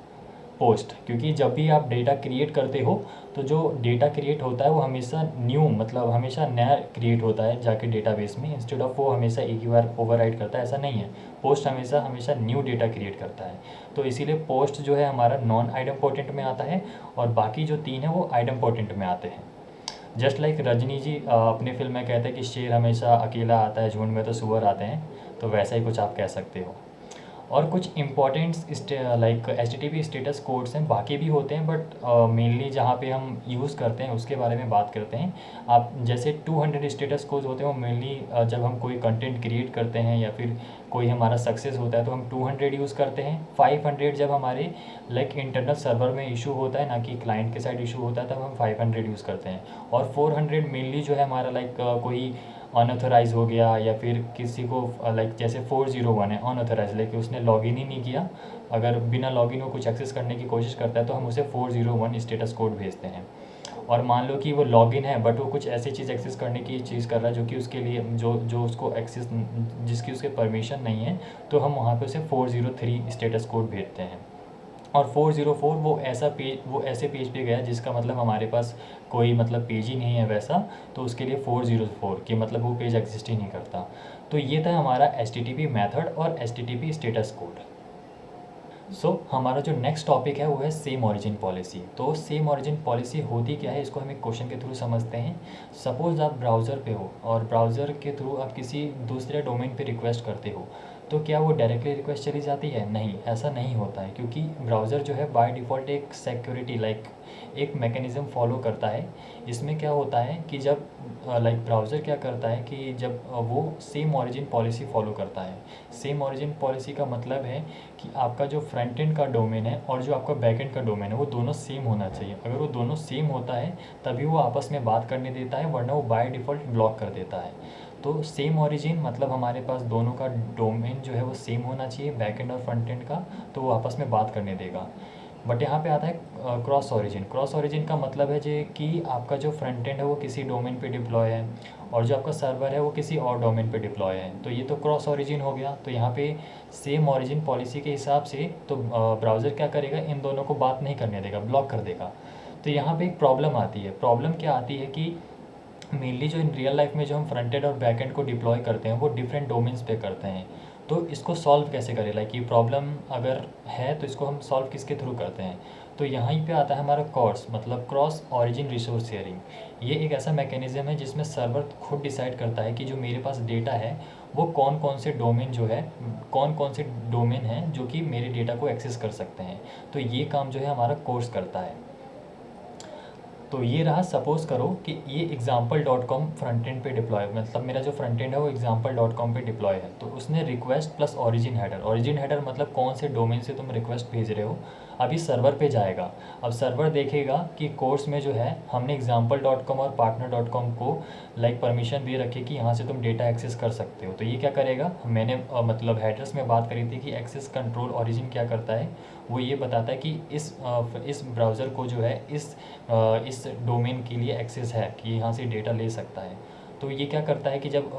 पोस्ट। क्योंकि जब भी आप डेटा क्रिएट करते हो तो जो डेटा क्रिएट होता है वो हमेशा न्यू, मतलब हमेशा नया क्रिएट होता है जाके डेटाबेस में, इंस्टेड ऑफ वो हमेशा एक ही बार ओवरराइट करता है, ऐसा नहीं है। पोस्ट हमेशा हमेशा न्यू डेटा क्रिएट करता है, तो इसीलिए पोस्ट जो है हमारा नॉन आइडेम्पोटेंट में आता है और बाकी जो तीन है वो आइडेम्पोटेंट में आते हैं। जस्ट लाइक रजनी जी अपने फिल्म में कहते हैं कि शेर हमेशा अकेला आता है, झुंड में तो सुअर आते हैं, तो वैसा ही कुछ आप कह सकते हो। और कुछ important like HTTP status codes हैं, बाकी भी होते हैं, बट मेनली जहाँ पे हम यूज़ करते हैं उसके बारे में बात करते हैं। आप जैसे 200 स्टेटस कोड्स होते हैं, वो मेनली जब हम कोई कंटेंट क्रिएट करते हैं या फिर कोई हमारा सक्सेस होता है तो हम 200 यूज़ करते हैं। 500 जब हमारे लाइक इंटरनल सर्वर में इशू होता है, ना कि क्लाइंट के साइड इशू होता है, तब हम 500 यूज़ करते हैं। और 400 मेनली जो है हमारा लाइक कोई अनऑथराइज हो गया या फिर किसी को लाइक जैसे 401 है अनऑथराइज, लेकिन उसने लॉगिन ही नहीं किया, अगर बिना लॉगिन वो कुछ एक्सेस करने की कोशिश करता है तो हम उसे 401 स्टेटस कोड भेजते हैं। और मान लो कि वो लॉगिन है बट वो कुछ ऐसी चीज़ एक्सेस करने की चीज़ कर रहा है जो कि उसके लिए जो उसको एक्सेस जिसकी उसके परमिशन नहीं है, तो हम वहाँ पे उसे 403 स्टेटस कोड भेजते हैं। और 404 वो ऐसे पेज पे गया जिसका मतलब हमारे पास कोई मतलब पेज ही नहीं है वैसा, तो उसके लिए 404 कि मतलब वो पेज एग्जिस्ट ही नहीं करता। तो ये था हमारा HTTP मेथड और HTTP स्टेटस कोड। हमारा जो नेक्स्ट टॉपिक है वो है सेम ओरिजिन पॉलिसी। तो सेम ओरिजिन पॉलिसी होती क्या है, इसको हम एक क्वेश्चन के थ्रू समझते हैं। सपोज़ आप ब्राउज़र पे हो और ब्राउज़र के थ्रू आप किसी दूसरे डोमेन पे रिक्वेस्ट करते हो, तो क्या वो डायरेक्टली रिक्वेस्ट चली जाती है? नहीं, ऐसा नहीं होता है, क्योंकि ब्राउज़र जो है बाय डिफ़ॉल्ट एक सिक्योरिटी लाइक एक मैकेनिज़्म फॉलो करता है। इसमें क्या होता है कि जब लाइक ब्राउज़र क्या करता है कि जब वो सेम ओरिजिन पॉलिसी फॉलो करता है। सेम ओरिजिन पॉलिसी का मतलब है कि आपका जो फ्रंट एंड का डोमेन है और जो आपका बैक एंड का डोमेन है वो दोनों सेम होना चाहिए। अगर वो दोनों सेम होता है तभी वो आपस में बात करने देता है, वरना वो बाय डिफ़ॉल्ट ब्लॉक कर देता है। तो सेम ओरिजिन मतलब हमारे पास दोनों का डोमेन जो है वो सेम होना चाहिए, बैक एंड और फ्रंट एंड का, तो वो आपस में बात करने देगा। बट यहाँ पे आता है क्रॉस ओरिजिन। क्रॉस ओरिजिन का मतलब है जे कि आपका जो फ्रंट एंड है वो किसी डोमेन पे डिप्लॉय है और जो आपका सर्वर है वो किसी और डोमेन पे डिप्लॉय है, तो ये तो क्रॉस ओरिजिन हो गया। तो यहाँ पे सेम ओरिजिन पॉलिसी के हिसाब से तो ब्राउज़र क्या करेगा, इन दोनों को बात नहीं करने देगा, ब्लॉक कर देगा। तो यहाँ पे एक प्रॉब्लम आती है। प्रॉब्लम क्या आती है कि मेनली जो इन रियल लाइफ में जो हम फ्रंट एंड और बैक एंड को डिप्लॉय करते हैं वो डिफरेंट डोमेन्स पे करते हैं। तो इसको सॉल्व कैसे करें, लाइक ये प्रॉब्लम अगर है तो इसको हम सॉल्व किसके थ्रू करते हैं? तो यहाँ पे आता है हमारा कॉर्स, मतलब क्रॉस ओरिजिन रिसोर्स शेयरिंग। ये एक ऐसा मैकेनिज़्म है जिसमें सर्वर खुद डिसाइड करता है कि जो मेरे पास डेटा है वो कौन कौन से डोमेन जो है, कौन कौन से डोमेन हैं जो कि मेरे डेटा को एक्सेस कर सकते हैं। तो ये काम जो है हमारा कोर्स करता है। तो ये रहा, सपोज़ करो कि ये example.com फ्रंट एंड पे डिप्लॉय, मतलब मेरा जो फ्रंट एंड है वो example.com पे डिप्लॉय है। तो उसने रिक्वेस्ट प्लस ओरिजिन हेडर मतलब कौन से डोमेन से तुम रिक्वेस्ट भेज रहे हो, अभी सर्वर पे जाएगा। अब सर्वर देखेगा कि कोर्स में जो है हमने example.com और partner.com को लाइक परमिशन दे रखी कि यहाँ से तुम डेटा एक्सेस कर सकते हो। तो ये क्या करेगा, मैंने मतलब हेडर्स में बात करी थी कि एक्सेस कंट्रोल ओरिजिन क्या करता है, वो ये बताता है कि इस ब्राउज़र को जो है इस डोमेन के लिए एक्सेस है कि यहाँ से डेटा ले सकता है। तो ये क्या करता है कि जब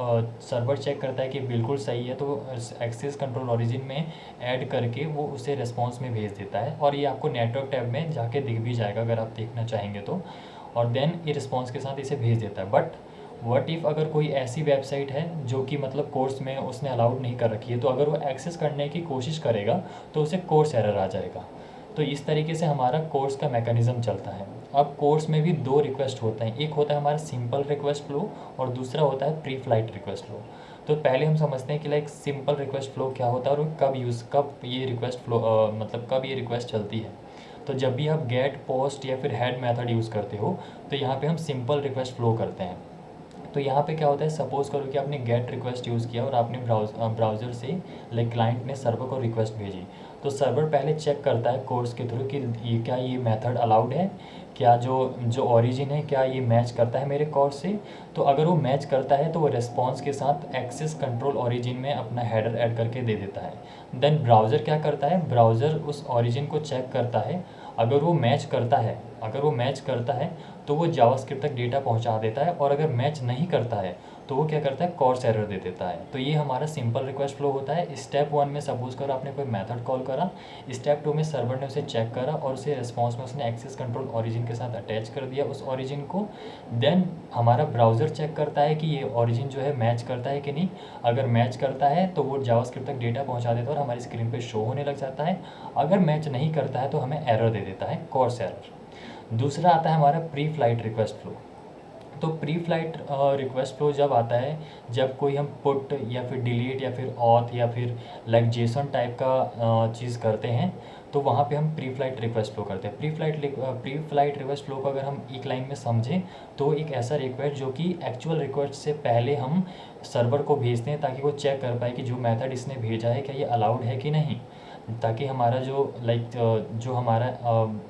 सर्वर चेक करता है कि बिल्कुल सही है तो एक्सेस कंट्रोल ओरिजिन में ऐड करके वो उसे रिस्पॉन्स में भेज देता है, और ये आपको नेटवर्क टैब में जाके दिख भी जाएगा अगर आप देखना चाहेंगे तो। और देन ये रिस्पॉन्स के साथ इसे भेज देता है। बट व्हाट इफ़ अगर कोई ऐसी वेबसाइट है जो कि मतलब कोर्स में उसने अलाउड नहीं कर रखी है, तो अगर वो एक्सेस करने की कोशिश करेगा तो उसे कोर्स एरर आ जाएगा। तो इस तरीके से हमारा कोर्स का मैकेनिज़्म चलता है। अब कोर्स में भी दो रिक्वेस्ट होते हैं, एक होता है हमारा सिंपल रिक्वेस्ट फ्लो और दूसरा होता है प्री फ्लाइट रिक्वेस्ट फ्लो। तो पहले हम समझते हैं कि लाइक सिंपल रिक्वेस्ट फ्लो क्या होता है और कब ये रिक्वेस्ट फ्लो मतलब कब ये रिक्वेस्ट चलती है। तो जब भी आप गेट, पोस्ट या फिर हेड मेथड यूज़ करते हो तो यहाँ पे हम सिंपल रिक्वेस्ट फ्लो करते हैं। तो यहाँ पे क्या होता है, सपोज़ करो कि आपने गेट रिक्वेस्ट यूज़ किया और आपने ब्राउज़र से लाइक क्लाइंट ने सर्वर को रिक्वेस्ट भेजी। तो सर्वर पहले चेक करता है कोर्स के थ्रू कि ये मेथड अलाउड है, क्या जो जो ओरिजिन है क्या ये मैच करता है मेरे कोर्स से। तो अगर वो मैच करता है तो वो रिस्पॉन्स के साथ एक्सेस कंट्रोल ओरिजिन में अपना हेडर ऐड करके दे देता है। देन ब्राउज़र क्या करता है, ब्राउज़र उस ओरिजिन को चेक करता है। अगर वो मैच करता है तो वो जावास्क्रिप्ट तक डेटा पहुंचा देता है, और अगर मैच नहीं करता है तो वो क्या करता है, कोर्स एरर दे देता है। तो ये हमारा सिंपल रिक्वेस्ट फ्लो होता है। स्टेप 1 में सपोज करो आपने कोई मेथड कॉल करा, स्टेप 2 में सर्वर ने उसे चेक करा और उसे रिस्पॉन्स में उसने एक्सेस कंट्रोल ओरिजिन के साथ अटैच कर दिया उस ओरिजिन को। देन हमारा ब्राउज़र चेक करता है कि ये ओरिजिन जो है मैच करता है कि नहीं। अगर मैच करता है तो वो जावास्क्रिप्ट तक डेटा पहुंचा देता है और हमारी स्क्रीन पे शो होने लग जाता है। अगर मैच नहीं करता है तो हमें एरर दे देता है, कोर्स एरर। दूसरा आता है हमारा प्री फ्लाइट रिक्वेस्ट फ्लो। तो प्री फ्लाइट रिक्वेस्ट फ्लो जब आता है, जब कोई हम पुट या फिर डिलीट या फिर ऑथ या फिर लाइक जेसन टाइप का चीज़ करते हैं, तो वहाँ पे हम प्री फ्लाइट रिक्वेस्ट फ्लो करते हैं। प्री फ्लाइट रिक्वेस्ट फ्लो को अगर हम एक लाइन में समझें तो एक ऐसा रिक्वेस्ट जो कि एक्चुअल रिक्वेस्ट से पहले हम सर्वर को भेजते हैं, ताकि वो चेक कर पाए कि जो मेथड इसने भेजा है क्या ये अलाउड है कि नहीं, ताकि हमारा जो हमारा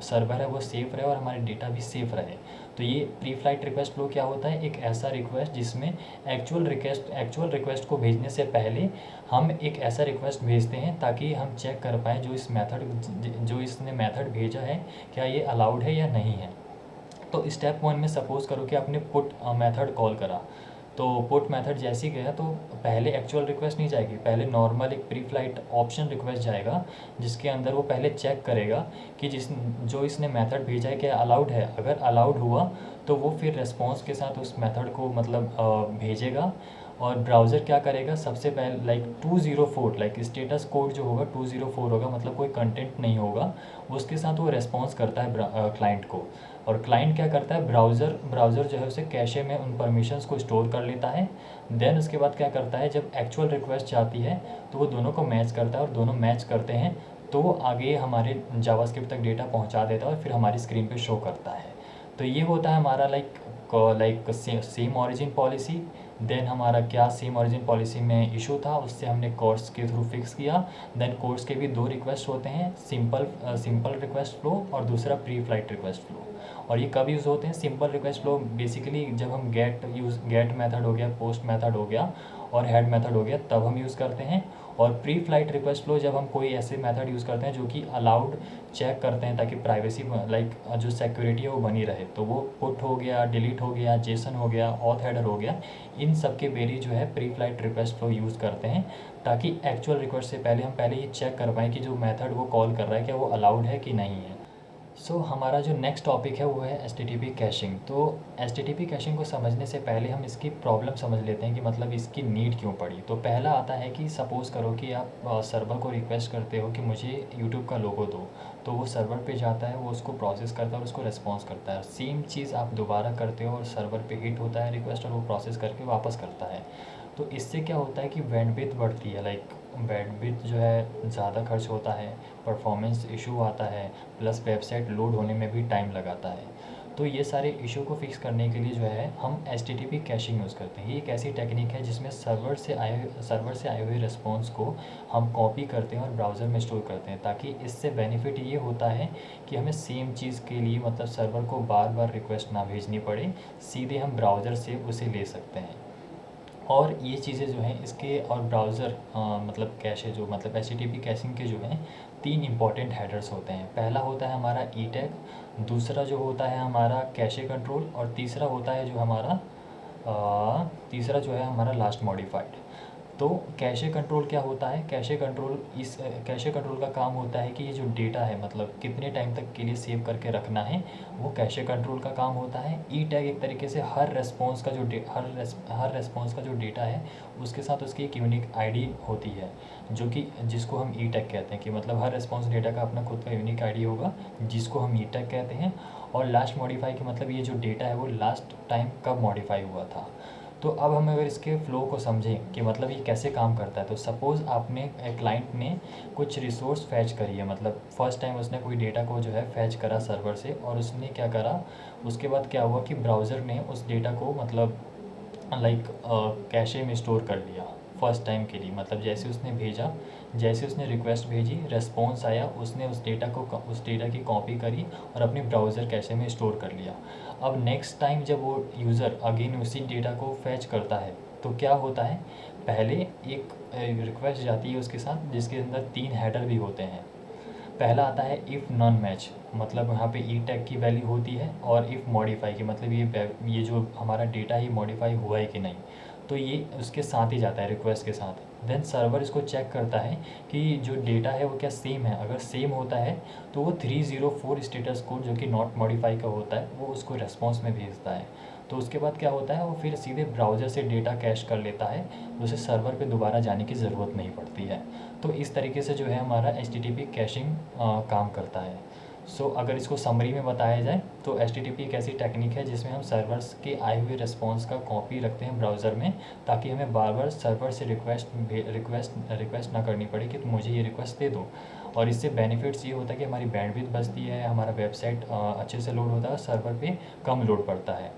सर्वर है वो सेफ़ रहे और हमारे डेटा भी सेफ़ रहे। तो ये प्री फ्लाइट रिक्वेस्ट फ्लो क्या होता है, एक ऐसा रिक्वेस्ट जिसमें एक्चुअल रिक्वेस्ट को भेजने से पहले हम एक ऐसा रिक्वेस्ट भेजते हैं ताकि हम चेक कर पाएँ जो इसने मेथड भेजा है क्या ये अलाउड है या नहीं है। तो स्टेप 1 में सपोज़ करो कि आपने पुट मेथड कॉल करा, तो पुट मेथड जैसे ही गया तो पहले एक्चुअल रिक्वेस्ट नहीं जाएगी, पहले नॉर्मल एक प्री फ्लाइट ऑप्शन रिक्वेस्ट जाएगा, जिसके अंदर वो पहले चेक करेगा कि जो इसने मेथड भेजा है क्या अलाउड है। अगर अलाउड हुआ तो वो फिर रिस्पॉन्स के साथ उस मेथड को मतलब भेजेगा। और ब्राउज़र क्या करेगा, सबसे पहले लाइक 204 लाइक स्टेटस कोड जो होगा 204 होगा, मतलब कोई कंटेंट नहीं होगा, उसके साथ वो रेस्पॉन्स करता है क्लाइंट को। और क्लाइंट क्या करता है, ब्राउज़र जो है उसे कैशे में उन परमिशंस को स्टोर कर लेता है। देन उसके बाद क्या करता है, जब एक्चुअल रिक्वेस्ट जाती है तो वो दोनों को मैच करता है, और दोनों मैच करते हैं तो वो आगे हमारे जावास्क्रिप्ट तक डेटा पहुंचा देता है और फिर हमारी स्क्रीन पे शो करता है। तो ये होता है हमारा like same origin policy. Then हमारा क्या सेम ऑरिजिन पॉलिसी में इशू था, उससे हमने कोर्स के थ्रू फिक्स किया। देन कोर्स के भी दो रिक्वेस्ट होते हैं, सिंपल रिक्वेस्ट फ्लो और दूसरा प्री फ्लाइट रिक्वेस्ट फ्लो। और ये कब यूज़ होते हैं, सिंपल रिक्वेस्ट फ्लो बेसिकली जब हम गेट मेथड हो गया, पोस्ट मेथड हो गया और हेड मेथड हो गया, तब हम यूज़ करते हैं। और प्री फ्लाइट रिक्वेस्ट फ्लो जब हम कोई ऐसे मेथड यूज़ करते हैं जो कि अलाउड चेक करते हैं ताकि प्राइवेसी लाइक जो सिक्योरिटी है वो बनी रहे, तो वो पुट हो गया, डिलीट हो गया, जेसन हो गया, ऑथ हेडर हो गया, इन सब के वेरी जो है pre flight request flow use करते हैं, ताकि एक्चुअल रिक्वेस्ट से पहले हम पहले ये चेक कर पाएँ कि जो मेथड वो कॉल कर रहा है क्या वो अलाउड है कि नहीं है। हमारा जो नेक्स्ट टॉपिक है वो है एचटीटीपी कैशिंग। तो एचटीटीपी कैशिंग को समझने से पहले हम इसकी प्रॉब्लम समझ लेते हैं कि मतलब इसकी नीड क्यों पड़ी। तो पहला आता है कि सपोज़ करो कि आप सर्वर को रिक्वेस्ट करते हो कि मुझे यूट्यूब का लोगो दो, तो वो सर्वर पे जाता है, वो उसको प्रोसेस करता है और उसको रिस्पॉन्स करता है। सेम चीज़ आप दोबारा करते हो और सर्वर पे हिट होता है रिक्वेस्ट और वो प्रोसेस करके वापस करता है। तो इससे क्या होता है कि बैंडविड्थ बढ़ती है, लाइक बैंडविड्थ जो है ज़्यादा खर्च होता है, परफॉर्मेंस इशू आता है, प्लस वेबसाइट लोड होने में भी टाइम लगाता है। तो ये सारे इशू को फिक्स करने के लिए जो है हम एचटीटीपी कैशिंग यूज़ करते हैं। ये एक ऐसी टेक्निक है जिसमें सर्वर से आए हुए रिस्पॉन्स को हम कॉपी करते हैं और ब्राउज़र में स्टोर करते हैं, ताकि इससे बेनिफिट ये होता है कि हमें सेम चीज़ के लिए मतलब सर्वर को बार बार रिक्वेस्ट ना भेजनी पड़े, सीधे हम ब्राउज़र से उसे ले सकते हैं। और ये चीज़ें जो हैं इसके और ब्राउज़र मतलब कैशे जो मतलब एचटीटीपी कैशिंग के जो हैं 3 इंपॉर्टेंट हेडर्स होते हैं। पहला होता है हमारा ई टैग, दूसरा जो होता है हमारा कैशे कंट्रोल, और तीसरा जो है हमारा लास्ट मॉडिफाइड। तो कैशे कंट्रोल क्या होता है? कैशे कंट्रोल का काम होता है कि ये जो डेटा है मतलब कितने टाइम तक के लिए सेव करके रखना है, वो कैशे कंट्रोल का काम होता है। ई टैग एक तरीके से हर रेस्पॉन्स का जो डेटा है उसके साथ उसकी एक यूनिक आईडी होती है, जो कि जिसको हम ई टैग कहते हैं, कि मतलब हर रेस्पॉन्स डेटा का अपना खुद का यूनिक आईडी होगा जिसको हम ई टैग कहते हैं। और लास्ट मॉडिफाई के मतलब ये जो डेटा है वो लास्ट टाइम कब मॉडिफाई हुआ था। तो अब हम अगर इसके फ़्लो को समझें कि मतलब ये कैसे काम करता है, तो सपोज़ आपने एक क्लाइंट ने कुछ रिसोर्स फैच करी है, मतलब फ़र्स्ट टाइम उसने कोई डेटा को जो है फैच करा सर्वर से, और उसने क्या करा, उसके बाद क्या हुआ कि ब्राउज़र ने उस डेटा को मतलब लाइक कैशे में स्टोर कर लिया फ़र्स्ट टाइम के लिए। मतलब जैसे उसने रिक्वेस्ट भेजी, रेस्पॉन्स आया, उसने उस डेटा की कॉपी करी और अपने ब्राउज़र कैशे में स्टोर कर लिया। अब नेक्स्ट टाइम जब वो यूज़र अगेन उसी डेटा को फैच करता है तो क्या होता है, पहले एक रिक्वेस्ट जाती है उसके साथ जिसके अंदर 3 हेडर भी होते हैं। पहला आता है इफ़ नॉन मैच, मतलब यहाँ पे ई टैग की वैल्यू होती है, और इफ़ मॉडिफाई की मतलब ये जो हमारा डेटा है मॉडिफाई हुआ है कि नहीं, तो ये उसके साथ ही जाता है रिक्वेस्ट के साथ। देन सर्वर इसको चेक करता है कि जो डेटा है वो क्या सेम है। अगर सेम होता है तो वो 304 स्टेटस कोड जो कि नॉट मॉडिफाई का होता है वो उसको रेस्पॉन्स में भेजता है। तो उसके बाद क्या होता है, वो फिर सीधे ब्राउज़र से डेटा कैश कर लेता है, उसे सर्वर पे दोबारा जाने की ज़रूरत नहीं पड़ती है। तो इस तरीके से जो है हमारा HTTP कैशिंग काम करता है। सो अगर इसको समरी में बताया जाए तो HTTP एक ऐसी टेक्निक है जिसमें हम सर्वर्स के आए हुए रिस्पॉन्स का कॉपी रखते हैं ब्राउज़र में, ताकि हमें बार बार सर्वर से रिक्वेस्ट ना करनी पड़े कि तुम मुझे ये रिक्वेस्ट दे दो। और इससे बेनिफिट्स ये होता है कि हमारी बैंडविड्थ बचती है, हमारा वेबसाइट अच्छे से लोड होता है, सर्वर पे कम लोड पड़ता है।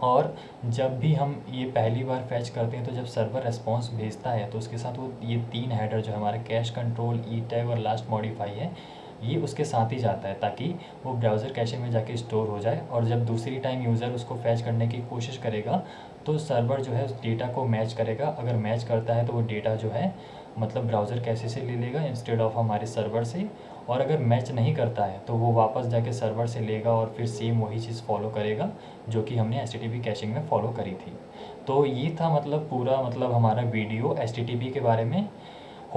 और जब भी हम ये पहली बार फैच करते हैं तो जब सर्वर रेस्पॉन्स भेजता है तो उसके साथ वो ये 3 हेडर जो हमारा कैश कंट्रोल, ई टैग और लास्ट मॉडिफाई है, ये उसके साथ ही जाता है ताकि वो ब्राउज़र कैशे में जाके स्टोर हो जाए। और जब दूसरी टाइम यूज़र उसको फैच करने की कोशिश करेगा तो सर्वर जो है उस डेटा को मैच करेगा। अगर मैच करता है तो वो डेटा जो है मतलब ब्राउज़र कैशे से ले लेगा इंस्टेड ऑफ हमारे सर्वर से। और अगर मैच नहीं करता है तो वो वापस जाके सर्वर से लेगा और फिर सेम वही चीज़ फॉलो करेगा जो कि हमने HTTP कैशिंग में फ़ॉलो करी थी। तो ये था मतलब पूरा मतलब हमारा वीडियो HTTP के बारे में।